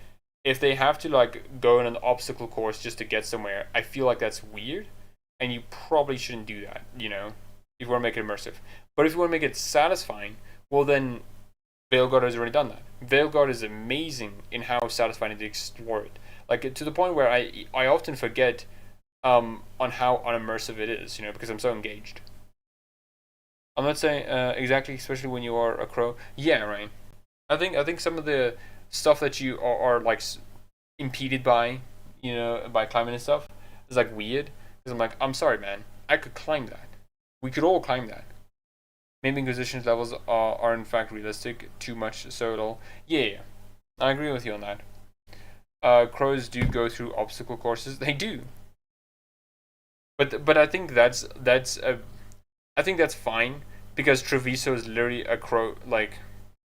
A: If they have to, like, go on an obstacle course just to get somewhere, I feel like that's weird, and you probably shouldn't do that, you know, if you want to make it immersive. But if you want to make it satisfying, well then, Veilguard has already done that. Veilguard is amazing in how satisfying it is to explore it. Like, to the point where I often forget on how unimmersive it is, you know, because I'm so engaged. I'm not saying exactly, especially when you are a crow. Yeah, right. I think some of the stuff that you are like impeded by, you know, by climbing and stuff is like weird. Because I'm like, I'm sorry, man. I could climb that. We could all climb that. Maybe Inquisition's levels are in fact realistic, too much so at all. Yeah, I agree with you on that. Crows do go through obstacle courses. They do. But I think that's I think that's fine because Treviso is literally a crow, like,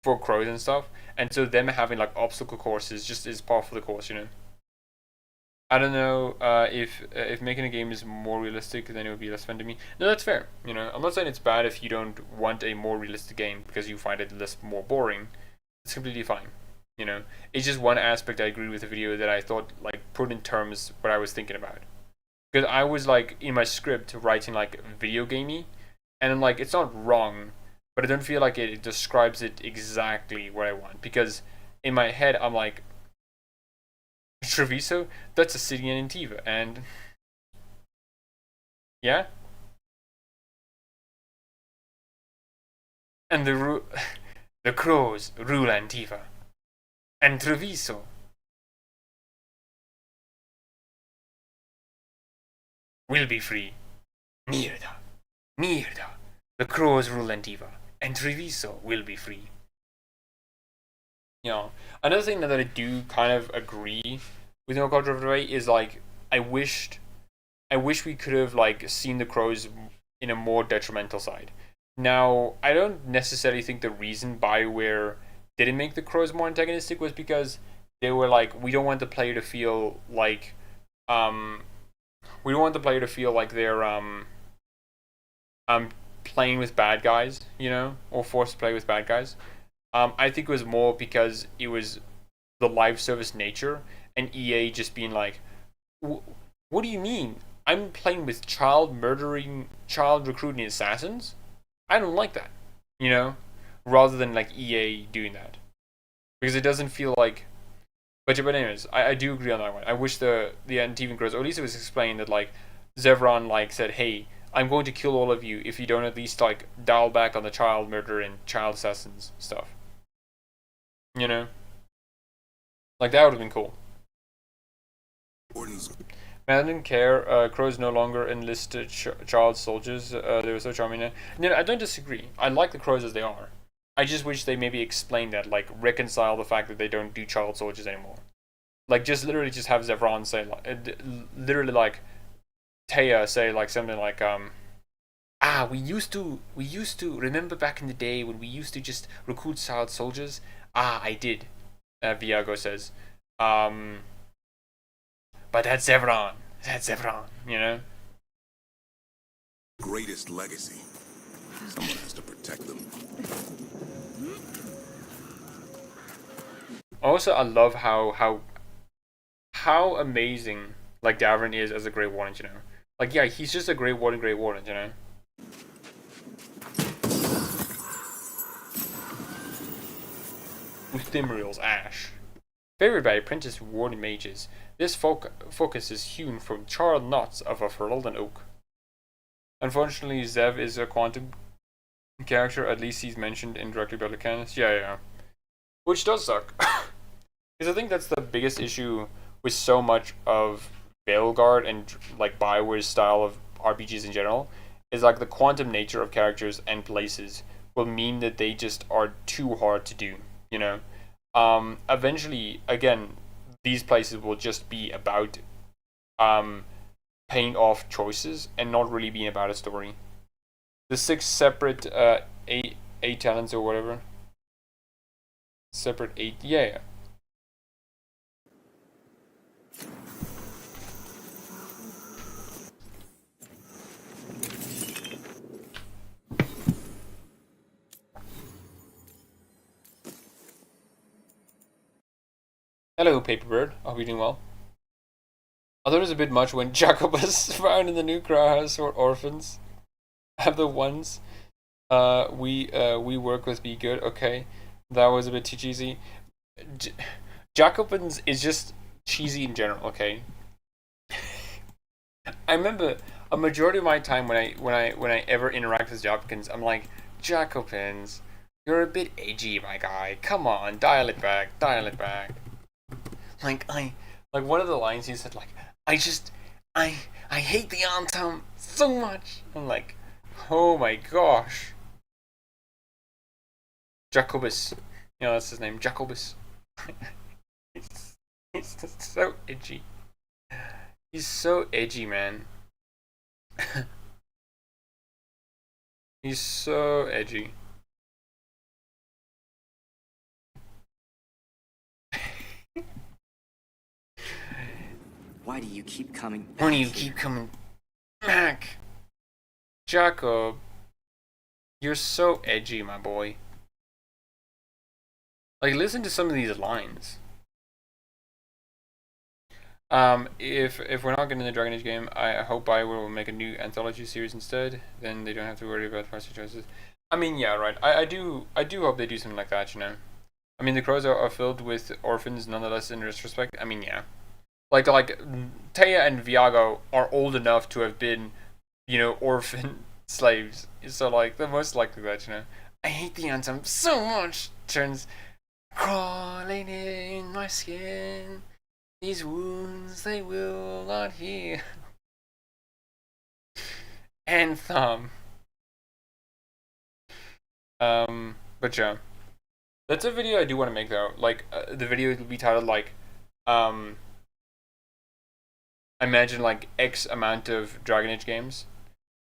A: for crows and stuff, and so them having like obstacle courses just is part of the course, you know. I don't know if making a game is more realistic, then it would be less fun to me. No, that's fair. You know, I'm not saying it's bad if you don't want a more realistic game because you find it more boring. It's completely fine. You know, it's just one aspect I agree with the video that I thought, like, put in terms what I was thinking about. Because I was, like, in my script writing like video gamey, and I'm like, it's not wrong, but I don't feel like it describes it exactly what I want. Because in my head, I'm like, Treviso, that's a city in Antiva, and yeah, and the crows rule Antiva, and Treviso will be free. Mierda, mierda. The crows rule Antiva, and Treviso will be free. You know, another thing that I do kind of agree with No Culture of the Way is, like, I wish we could have, like, seen the crows in a more detrimental side. Now, I don't necessarily think the reason BioWare didn't make the crows more antagonistic was because they were like, we don't want the player to feel like they're playing with bad guys, you know, or forced to play with bad guys. I think it was more because it was the live service nature and EA just being like, what do you mean? I'm playing with child murdering, child recruiting assassins? I don't like that, you know? Rather than, like, EA doing that. Because it doesn't feel like... But anyways, I do agree on that one. I wish the Antivan Crows, or at least it was explained that, like, Zevran, like, said, hey, I'm going to kill all of you if you don't at least, like, dial back on the child murder and child assassins stuff. You know? Like, that would have been cool. Man, I didn't care. Crows no longer enlisted child soldiers. They were so charming. No, I don't disagree. I like the crows as they are. I just wish they maybe explain that, like, reconcile the fact that they don't do child soldiers anymore. Like, just literally just have Zevran say, like, literally, like, Taya say, like, something like, we used to, remember back in the day when we used to just recruit child soldiers? I did, Viago says. But that's Zevran. You know?
I: Greatest legacy. Someone has to protect them.
A: Also, I love how amazing, like, Davrin is as a Grey Warden, you know? Like, yeah, he's just a Grey Warden, you know? Ephemeral's Ash. Favored by Apprentice Warden Mages, this focus is hewn from charred knots of a Ferelden oak. Unfortunately, Zev is a quantum character, at least he's mentioned indirectly by the canons. Yeah. Which does suck. Because I think that's the biggest issue with so much of Veilguard and like BioWare's style of RPGs in general is like the quantum nature of characters and places will mean that they just are too hard to do, you know. Eventually, again, these places will just be about paying off choices and not really being about a story. The 6 separate eight talents or whatever. Separate 8, yeah. Hello, Paperbird. I hope you're doing well. I thought it was a bit much when Jacobus found in the new House or orphans. Have the ones we work with be good. Okay, that was a bit too cheesy. Jacobins is just cheesy in general. Okay. I remember a majority of my time when I ever interact with Jacobins, I'm like, Jacobins, you're a bit edgy, my guy. Come on, dial it back, dial it back. Like one of the lines he said, like, I hate the anthem so much. I'm like, oh my gosh. Jacobus. You know, that's his name, Jacobus. He's just so edgy. He's so edgy, man. He's so edgy.
B: Why do you keep coming back?
A: Why do you keep coming back? Jacob, you're so edgy, my boy. Like, listen to some of these lines. If we're not getting the Dragon Age game, I hope I will make a new anthology series instead. Then they don't have to worry about party choices. I mean, yeah, right. I do hope they do something like that, you know. I mean, the Crows are filled with orphans, nonetheless. In retrospect, I mean, yeah. Like Taya and Viago are old enough to have been, you know, orphan slaves. So like they're most likely that, you know. I hate the anthem so much. Turns crawling in my skin. These wounds they will not heal. Anthem. But yeah, that's a video I do want to make though. Like the video will be titled like, imagine like X amount of Dragon Age games,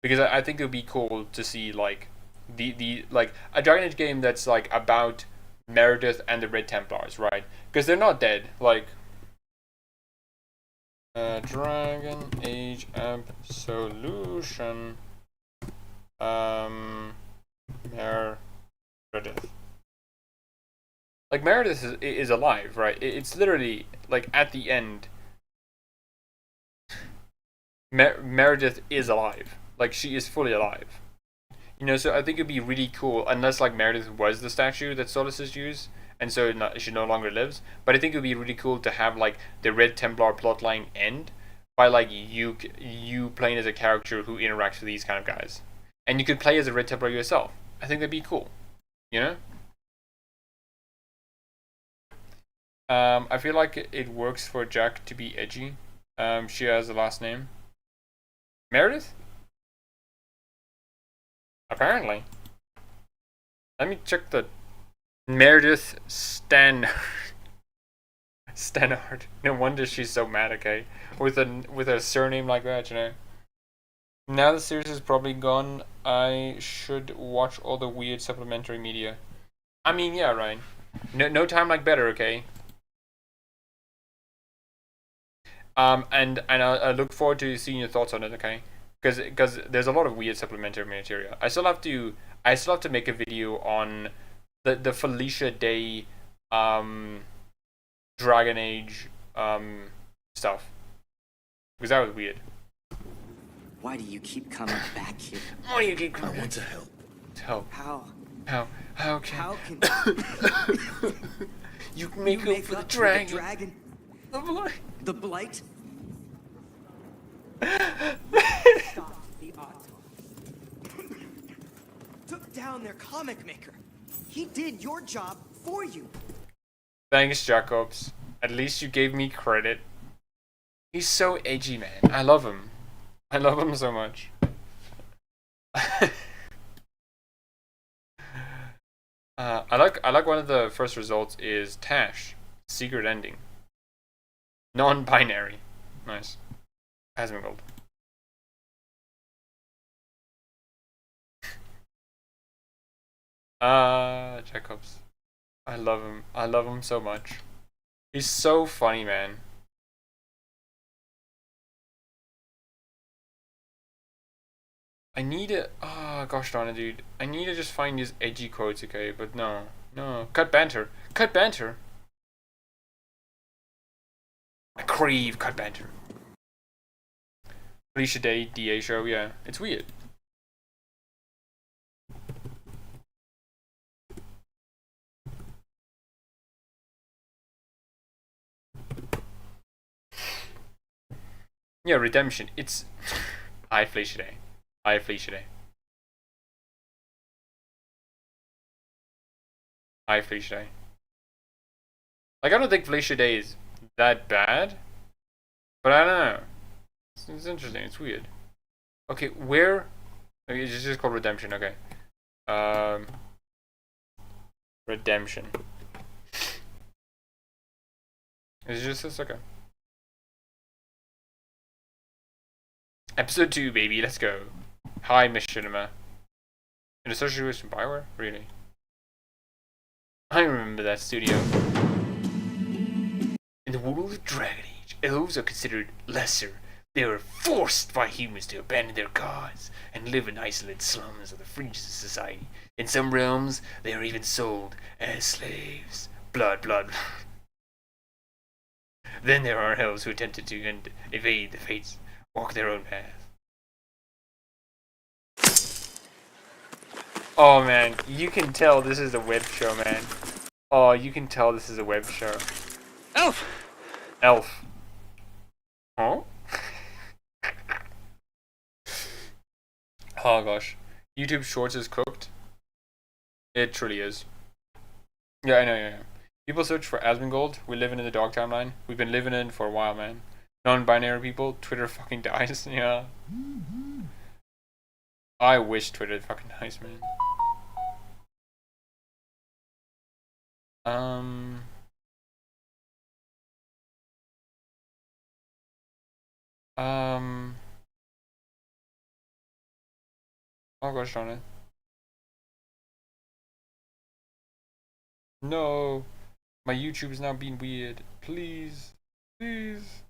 A: because I think it would be cool to see like the like a Dragon Age game that's like about Meredith and the Red Templars, right? Because they're not dead. Like Dragon Age Absolution, Meredith. Like Meredith is alive, right? It's literally like at the end. Meredith is alive. Like, she is fully alive. You know, so I think it'd be really cool, unless, like, Meredith was the statue that Solis used, and so she no longer lives. But I think it'd be really cool to have, like, the Red Templar plotline end by, like, you playing as a character who interacts with these kind of guys. And you could play as a Red Templar yourself. I think that'd be cool. You know? I feel like it works for Jack to be edgy. She has a last name. Meredith? Apparently. Let me check the Meredith Stannard. No wonder she's so mad, okay? With a surname like that, you know. Now the series is probably gone, I should watch all the weird supplementary media. I mean, yeah, right. No time like better, okay? And I look forward to seeing your thoughts on it, okay? Because there's a lot of weird supplementary material. I still have to make a video on the Felicia Day Dragon Age stuff, because that was weird.
B: Why do you keep coming back here?
A: Why do you keep coming?
I: I want to help.
A: Help.
B: How
A: How can you
B: you
A: make up for the dragon?
B: The blight? Stop the auto. Took down their comic maker. He did your job for you.
A: Thanks, Jacobs. At least you gave me credit. He's so edgy, man. I love him. I love him so much. I like one of the first results is Tash. Secret ending. Non-binary. Nice. Asmongold. Jacobs. I love him. I love him so much. He's so funny, man. I need to... Oh, gosh darn it, dude. I need to just find his edgy quotes, okay? But no. No. Cut banter. Cut banter. I crave cut banter. Felicia Day, DA show, yeah. It's weird. Yeah, redemption. It's... I Felicia Day. I Felicia Day. I Felicia Day. Like, I don't think Felicia Day is that bad. But I don't know. It's interesting. It's weird. Okay, where... Okay, it's just called redemption, okay. Redemption. Is it just this? Okay. Episode 2, baby. Let's go. Hi, Miss Cinema. In association with Bioware? Really? I remember that studio. In the world of Dragon Age, elves are considered lesser. They are forced by humans to abandon their gods and live in isolated slums of the fringes of society. In some realms, they are even sold as slaves. Blood, blood. Then there are elves who attempted to evade the fates, walk their own path. Oh man, you can tell this is a web show, man. Oh, you can tell this is a web show.
J: Elf!
A: Elf. Huh? Oh gosh. YouTube Shorts is cooked. It truly is. Yeah, I know, yeah. People search for Asmongold. We're living in the dog timeline. We've been living in it for a while, man. Non-binary people, Twitter fucking dies. Yeah. I wish Twitter fucking dies, man. Oh gosh darn it. No. My YouTube is now being weird. Please. Please.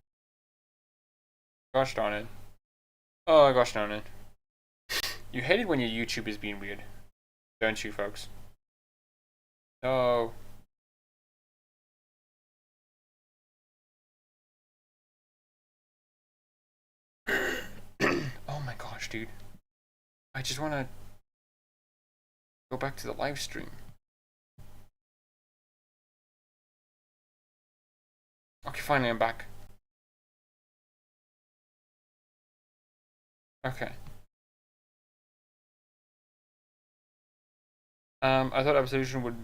A: Gosh darn it. Oh gosh darn it. You hate it when your YouTube is being weird. Don't you, folks? No. Oh my gosh, dude. I just want to go back to the live stream. Okay, finally I'm back. Okay. I thought Absolution would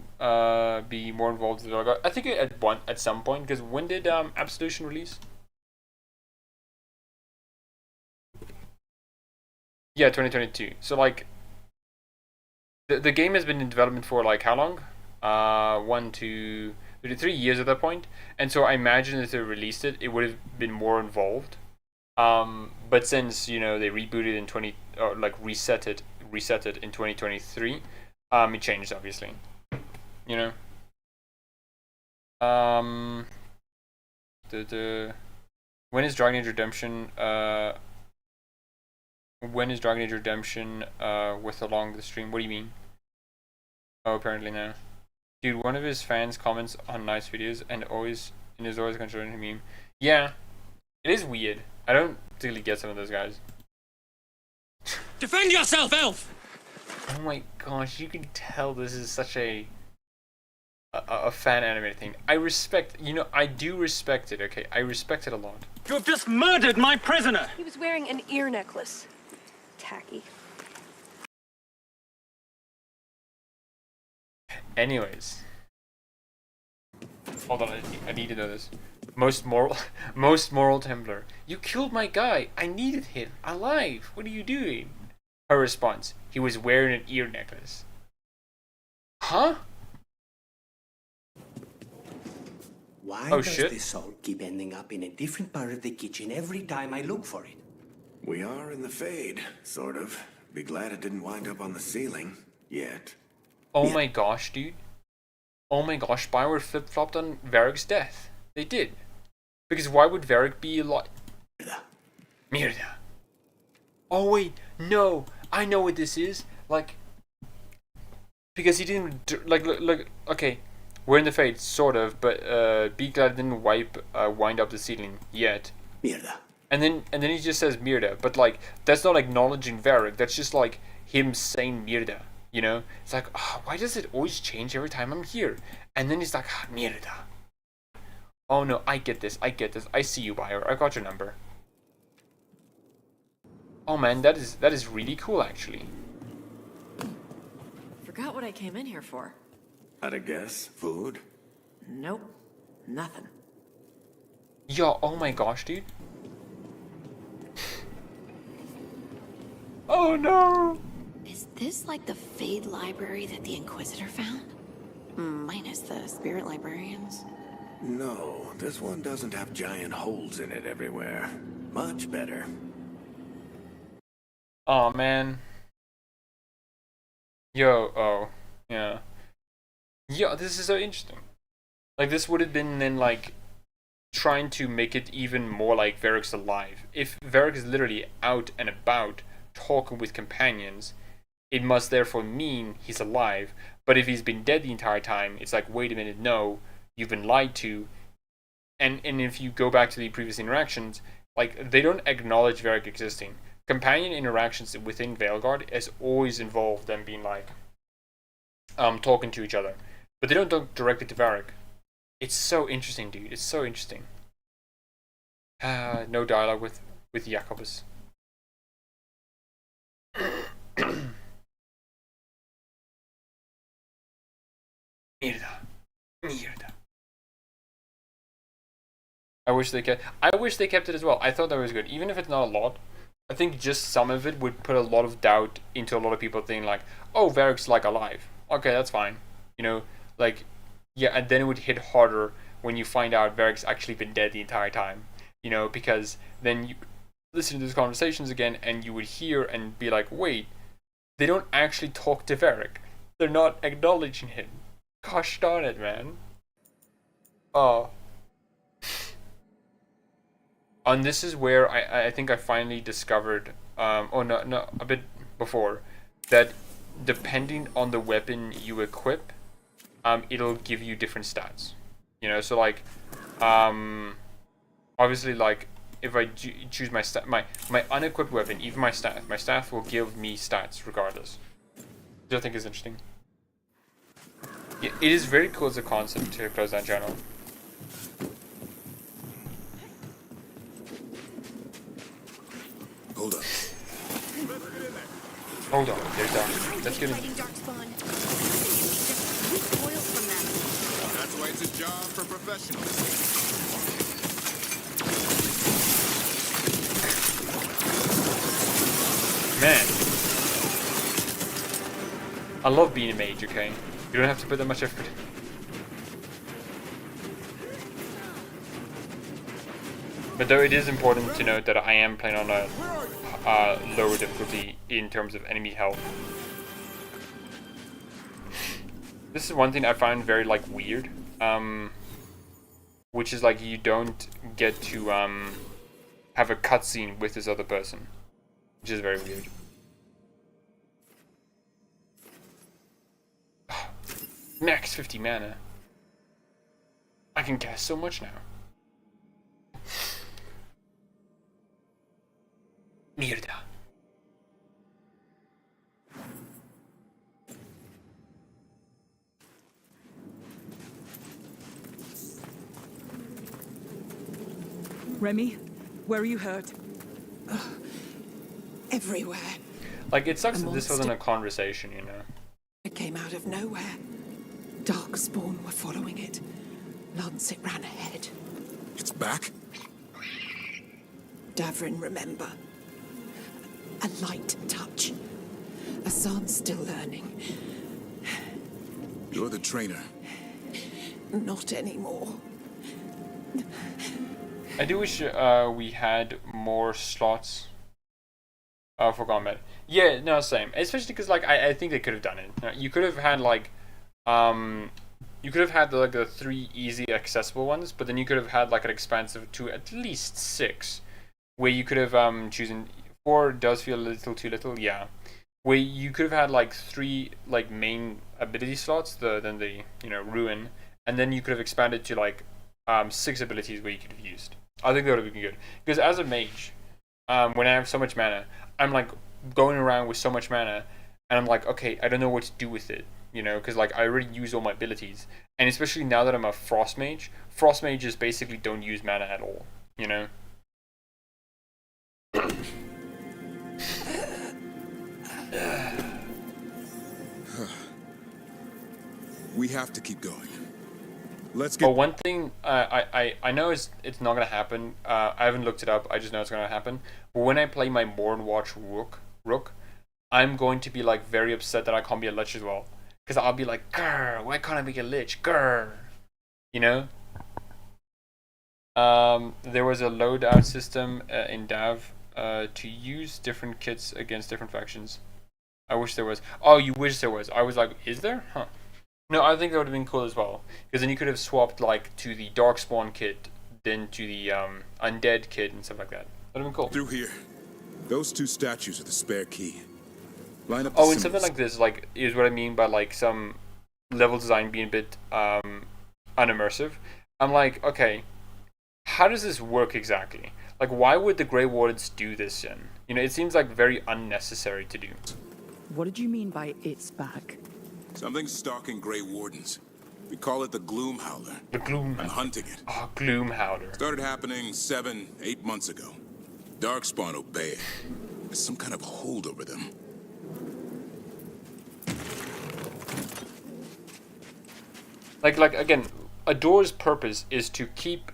A: be more involved in the logo. I think at some point, because when did Absolution release? Yeah, 2022. So like the game has been in development for like how long? 1, 2, 3 years at that point. And so I imagine if they released it, it would have been more involved. But since, you know, they rebooted in reset it in 2023, it changed obviously. You know? When is Dragon Age Redemption with along the stream? What do you mean? Oh, apparently now. Dude, one of his fans comments on nice videos and is always considering a meme. Yeah, it is weird. I don't really get some of those guys.
J: Defend yourself, Elf!
A: Oh my gosh, you can tell this is such a fan animated thing. I respect, you know, I do respect it, okay? I respect it a lot.
J: You have just murdered my prisoner!
K: He was wearing an ear necklace. Tacky.
A: Anyways. Hold on, I need to know this. Most moral, most moral Templar. You killed my guy. I needed him alive. What are you doing? Her response: he was wearing an ear necklace. Huh?
L: Why
A: oh
L: does
A: shit!
L: this salt keep ending up in a different part of the kitchen every time I look for it?
M: We are in the fade, sort of. Be glad it didn't wind up on the ceiling. Yet.
A: Oh my gosh, dude. Oh my gosh, Bioware flip-flopped on Varric's death. They did. Because why would Varric be alive? Mierda. Oh wait, no. I know what this is. Like, because he didn't, like, okay. We're in the fade, sort of, but be glad it didn't wind up the ceiling yet.
L: Mierda.
A: And then he just says Mierda, but like that's not acknowledging Varric. That's just like him saying Mierda. You know, it's like, oh, why does it always change every time I'm here? And then he's like, Mierda. Oh no, I get this. I see you, Bioware. I got your number. Oh man, that is really cool, actually.
N: Forgot what I came in here for.
M: Had a guess? Food?
N: Nope. Nothing.
A: Yo, oh my gosh, dude. Oh no!
F: Is this like the Fade library that the Inquisitor found? Minus the Spirit librarians.
M: No, this one doesn't have giant holes in it everywhere. Much better.
A: Oh man. Yo, oh, yeah. Yeah, this is so interesting. Like, this would have been then, like, trying to make it even more like Varric's alive. If Varric is literally out and about, talking with companions, it must therefore mean he's alive. But if he's been dead the entire time, it's like, wait a minute, no, you've been lied to. And if you go back to the previous interactions, like, they don't acknowledge Varric existing. Companion interactions within Veilguard has always involved them being like, talking to each other. But they don't talk directly to Varric. It's so interesting, dude. It's so interesting. No dialogue with Jacobus. Mierda. I wish they kept it as well. I thought that was good. Even if it's not a lot, I think just some of it would put a lot of doubt into a lot of people thinking like, oh, Varric's like alive. Okay, that's fine. You know, like, yeah, and then it would hit harder when you find out Varric's actually been dead the entire time. You know, because then you listen to these conversations again and you would hear and be like, wait, they don't actually talk to Varric. They're not acknowledging him. Gosh darn it, man. Oh. And this is where I think I finally discovered, no, a bit before, that depending on the weapon you equip, it'll give you different stats. You know, so like, obviously, like, if I choose my unequipped weapon, even my staff will give me stats regardless, which I think is interesting. Yeah, it is very cool as a concept to close that channel.
M: Hold up.
A: Hold on, there's that. Let's get it.
I: That's why it's a job for professionals.
A: Man. I love being a mage, okay? You don't have to put that much effort in. But though it is important to note that I am playing on a lower difficulty in terms of enemy health. This is one thing I find very like weird, which is like you don't get to have a cutscene with this other person, which is very weird. Max 50 mana. I can cast so much now. Mierda.
G: Remy, where are you hurt?
O: Everywhere.
A: Like, it sucks that this wasn't a conversation, you know?
O: It came out of nowhere. Darkspawn were following it. Lancet ran ahead.
I: It's back?
G: Davrin, remember. A light touch. Hassan's still learning.
I: You're the trainer.
G: Not anymore.
A: I do wish we had more slots for combat. Yeah, no, same. Especially because like I think they could have done it. You could have had like you could have had like the 3 easy accessible ones, but then you could have had like an expansive to at least 6, where you could have chosen 4 does feel a little too little, yeah. Where you could have had like 3 like main ability slots, then the ruin, and then you could have expanded to like 6 abilities where you could have used. I think that would have been good, because as a mage, when I have so much mana, I'm like going around with so much mana, and I'm like, okay, I don't know what to do with it, because like I already use all my abilities, and especially now that I'm a frost mages basically don't use mana at all,
I: We have to keep going. Let's get.
A: But one thing I know it's not gonna happen. I haven't looked it up. I just know it's gonna happen. But when I play my Mornwatch Rook, I'm going to be like very upset that I can't be a lich as well, because I'll be like, grr, why can't I be a lich? Grr, There was a loadout system in Dav to use different kits against different factions. I wish there was. Oh, you wish there was. I was like, is there? Huh. No, I think that would have been cool as well, because then you could have swapped like to the Darkspawn kit, then to the Undead kit and stuff like that. That would have been cool.
I: Through here. Those 2 statues are the spare key. Line up.
A: Oh, and something like this, like, is what I mean by like some level design being a bit unimmersive. I'm like, okay, how does this work exactly? Like, why would the Grey Wardens do this then? It seems like very unnecessary to do.
G: What did you mean by it's back?
I: Something's stalking Grey Wardens. We call it the Gloom Howler.
A: The Gloom.
I: I'm hunting it.
A: Oh, Gloom Howler.
I: Started happening 7, 8 months ago. Darkspawn obey it. There's some kind of hold over them.
A: Like again, a door's purpose is to keep,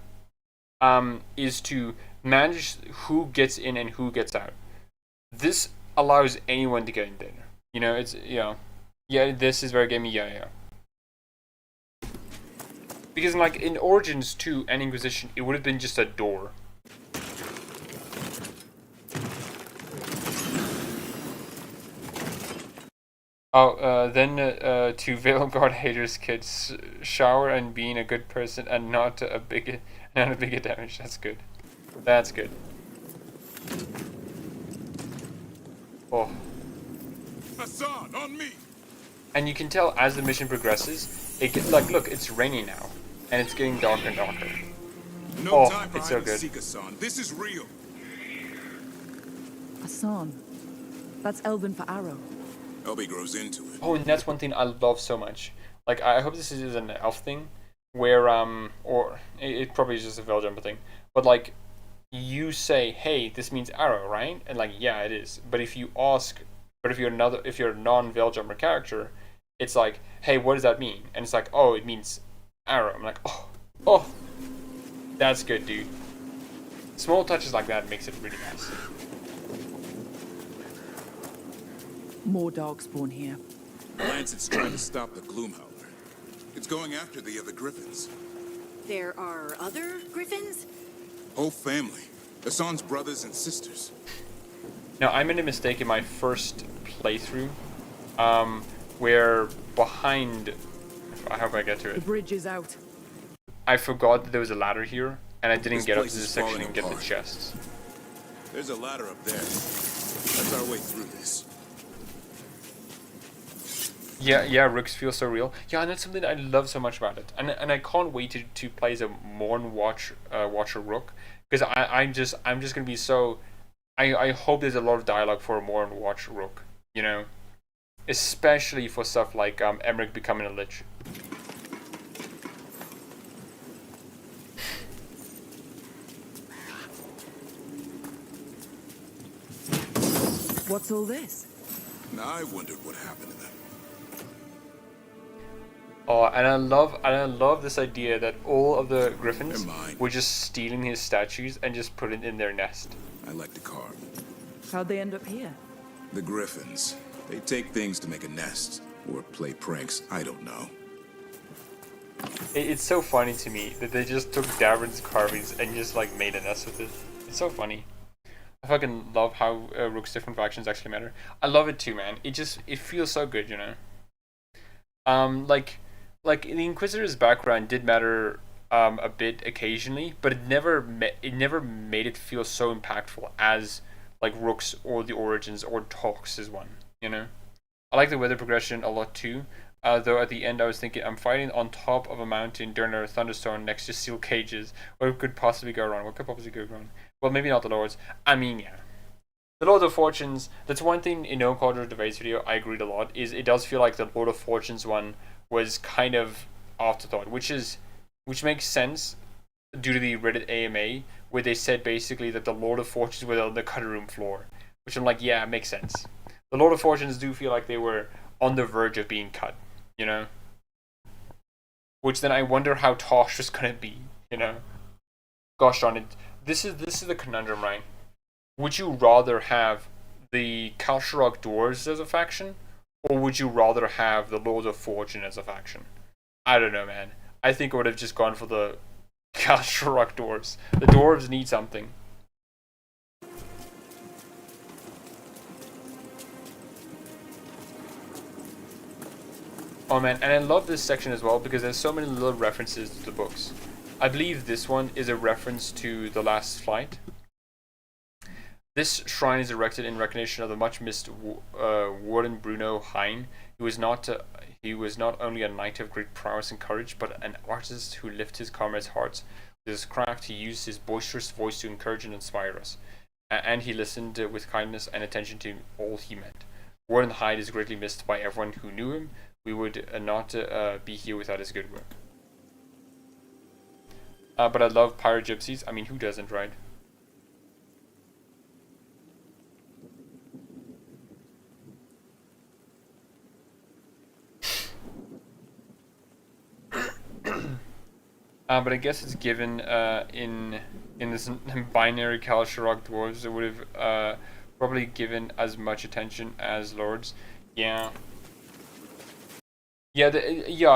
A: is to manage who gets in and who gets out. This allows anyone to get in there. It's yeah, this is very gamey. Yeah. Because like in Origins 2 and Inquisition, it would have been just a door. Oh, then to Veilguard haters, kids, shower and being a good person and not a bigot damage. That's good. That's good. Oh.
I: Hassan, on me.
A: And you can tell as the mission progresses, it gets like, look, it's raining now, and it's getting darker and darker.
I: No time
A: it's so good.
I: Hassan. This is real.
G: Hassan. That's Elven for arrow.
I: Elby grows into it.
A: Oh, and that's one thing I love so much. Like, I hope this is an elf thing, where or it probably is just a Veljumper thing, but like, you say, hey, this means arrow, right? And like, yeah, it is. But if you ask, if you're a non-Veljumper character, it's like, hey, what does that mean? And it's like, oh, it means arrow. I'm like, oh, that's good, dude. Small touches like that makes it really nice.
G: More Darkspawn here.
I: Lancet's trying to stop the Gloomhowler. It's going after the other Griffins.
F: There are other Griffins?
I: Whole family. Hassan's brothers and sisters.
A: Now, I made a mistake in my first playthrough, where behind... I hope I get to it.
G: The bridge is out.
A: I forgot that there was a ladder here, and I didn't get up to this section and get the chests.
I: There's a ladder up there. That's our way through this.
A: Yeah, rooks feel so real. Yeah, and that's something I love so much about it. And I can't wait to play as a Watcher Rook, because I'm just gonna be so... I hope there's a lot of dialogue for a Mornwatch Rook, especially for stuff like Emmerich becoming a lich.
G: What's all this?
I: Now I wondered what happened to them.
A: Oh, and I love this idea that all of the griffins were just stealing his statues and just put it in their nest.
I: I like the car.
G: How'd they end up here?
I: The griffins. They take things to make a nest. Or play pranks, I don't know.
A: It's so funny to me that they just took Davrin's carvings and just like made a nest with it. It's so funny. I fucking love how Rook's different factions actually matter. I love it too, man. It feels so good, you know. Like the Inquisitor's background did matter a bit occasionally, but it never made it feel so impactful as like Rook's or the Origins or Tox's one, you know. I like the weather progression a lot too. Though at the end I was thinking, I'm fighting on top of a mountain during a thunderstorm next to steel cages. What could possibly go wrong? What could possibly go wrong? Well, maybe not the Lords. I mean, yeah. The Lord of Fortunes, that's one thing in No Culture Debates video I agreed a lot, is it does feel like the Lord of Fortunes one was kind of afterthought, which makes sense due to the Reddit AMA, where they said basically that the Lord of Fortunes were on the cutting room floor. Which I'm like, yeah, it makes sense. The Lord of Fortunes do feel like they were on the verge of being cut, you know? Which then I wonder how Tosh was gonna be, you know? Gosh darn it. This is the conundrum, right? Would you rather have the Kalsharok Dwarves as a faction, or would you rather have the Lord of Fortune as a faction? I don't know, man. I think I would have just gone for the Kalsharok Dwarves. The Dwarves need something. Oh man, and I love this section as well because there's so many little references to the books. I believe this one is a reference to The Last Flight. This shrine is erected in recognition of the much missed Warden Bruno Hein. He was not only a knight of great prowess and courage, but an artist who lifted his comrades' hearts. With his craft, he used his boisterous voice to encourage and inspire us, and he listened with kindness and attention to all he met. Warden Hyde is greatly missed by everyone who knew him. We would not be here without his good work. But I love pirate gypsies. I mean, who doesn't, right? But I guess it's given in this binary Kalsharok Dwarves. It would have probably given as much attention as Lords. Yeah. Yeah,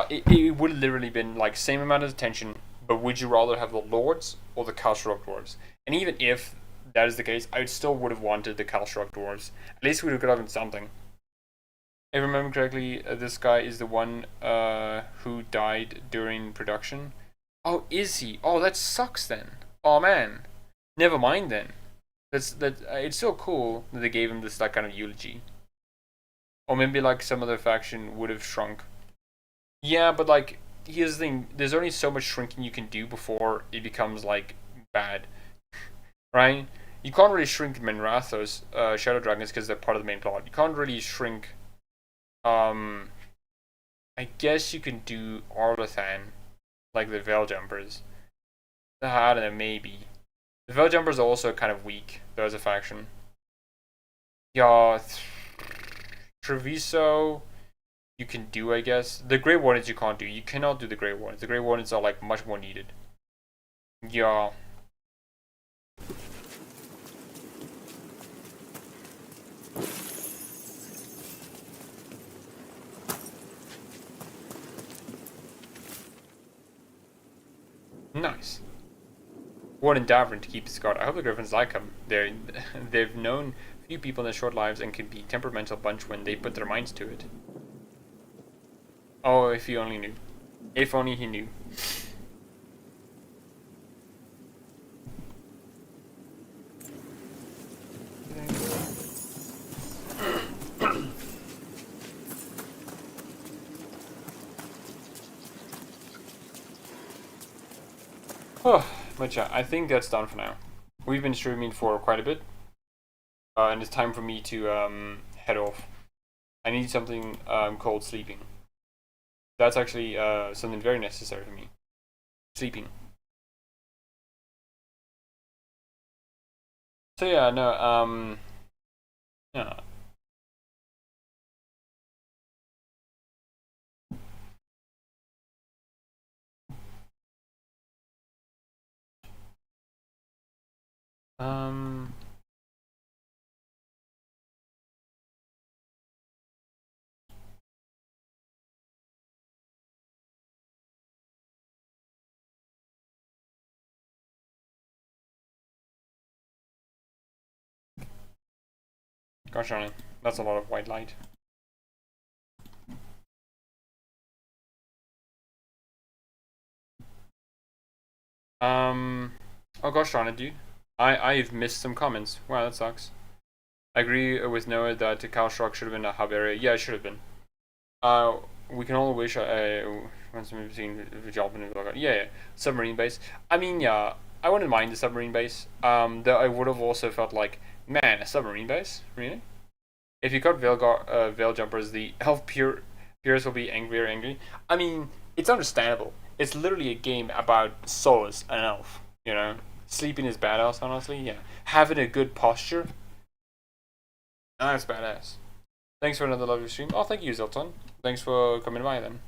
A: it would have literally been like same amount of attention, but would you rather have the Lords or the Kalsharok Dwarves? And even if that is the case, I still would have wanted the Kalsharok Dwarves. At least we would have gotten something. If I remember correctly, this guy is the one who died during production. Oh, is he? Oh, that sucks then. Oh man. Never mind then. It's still cool that they gave him this like kind of eulogy. Or maybe like some other faction would have shrunk. Yeah, but like here's the thing: there's only so much shrinking you can do before it becomes like bad, right? You can't really shrink Menrathos, Shadow Dragons, because they're part of the main plot. You can't really shrink. I guess you can do Arlathan, like the Veil Jumpers. I don't know, maybe. The Veil Jumpers are also kind of weak, though, as a faction. Yeah, Treviso, you can do, I guess. The Grey Wardens you can't do. You cannot do the Grey Wardens. The Grey Wardens are, like, much more needed. Yeah. Nice. Warden Davrin to keep his guard. I hope the Griffins like him. They've known few people in their short lives and can be a temperamental bunch when they put their minds to it. Oh, if he only knew. If only he knew. Oh, but yeah, I think that's done for now. We've been streaming for quite a bit. And it's time for me to head off. I need something called sleeping. That's actually something very necessary for me. Sleeping. So yeah, no, yeah. Um. Gosh darn it, that's a lot of white light. Oh gosh darn it, dude. I've missed some comments. Wow, that sucks. I agree with Noah that the Kalstrock should have been a hub area. Yeah, it should have been. We can all wish once we've seen the job in the yeah, submarine base. I mean, yeah, I wouldn't mind the submarine base. Though I would have also felt like, man, a submarine base, really? If you cut veil jumpers, the elf peers will be angry. I mean, it's understandable. It's literally a game about Solace, an elf. You know, sleeping is badass. Honestly, yeah. Having a good posture, that's badass. Thanks for another lovely stream. Oh, thank you, Zilton. Thanks for coming by then.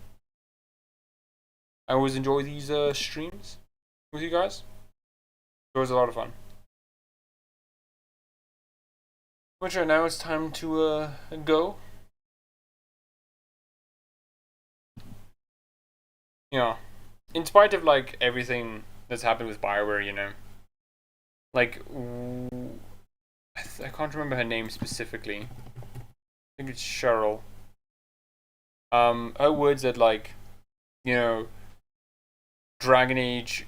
A: I always enjoy these streams with you guys. It was a lot of fun. But right now it's time to go. You know, in spite of like everything that's happened with BioWare, you know, like I can't remember her name specifically. I think it's Cheryl. Her words that like, you know, Dragon Age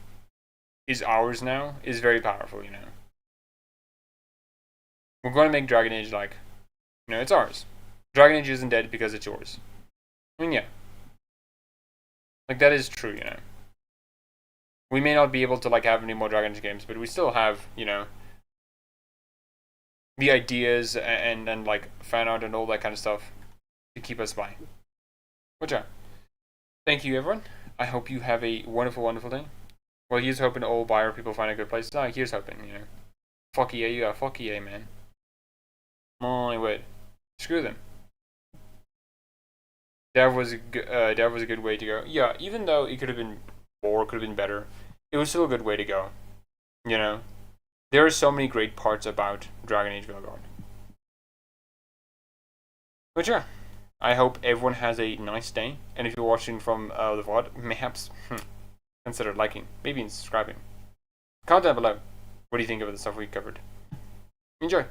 A: is ours now is very powerful, you know. We're going to make Dragon Age like, you know, it's ours. Dragon Age isn't dead because it's yours. I mean, yeah. Like, that is true, you know. We may not be able to, like, have any more Dragon Age games, but we still have, you know, the ideas and like, fan art and all that kind of stuff to keep us by. But yeah. Thank you, everyone. I hope you have a wonderful, wonderful day. Well, here's hoping all buyer people find a good place. No, here's hoping, you know. Fuck EA, you got fuck EA, man. My word. Screw them. Dev was a good way to go. Yeah, even though it could have been more, could have been better, it was still a good way to go. You know, there are so many great parts about Dragon Age Vanguard. But yeah, I hope everyone has a nice day. And if you're watching from the VOD, perhaps consider liking, maybe subscribing. Comment down below. What do you think of the stuff we covered? Enjoy.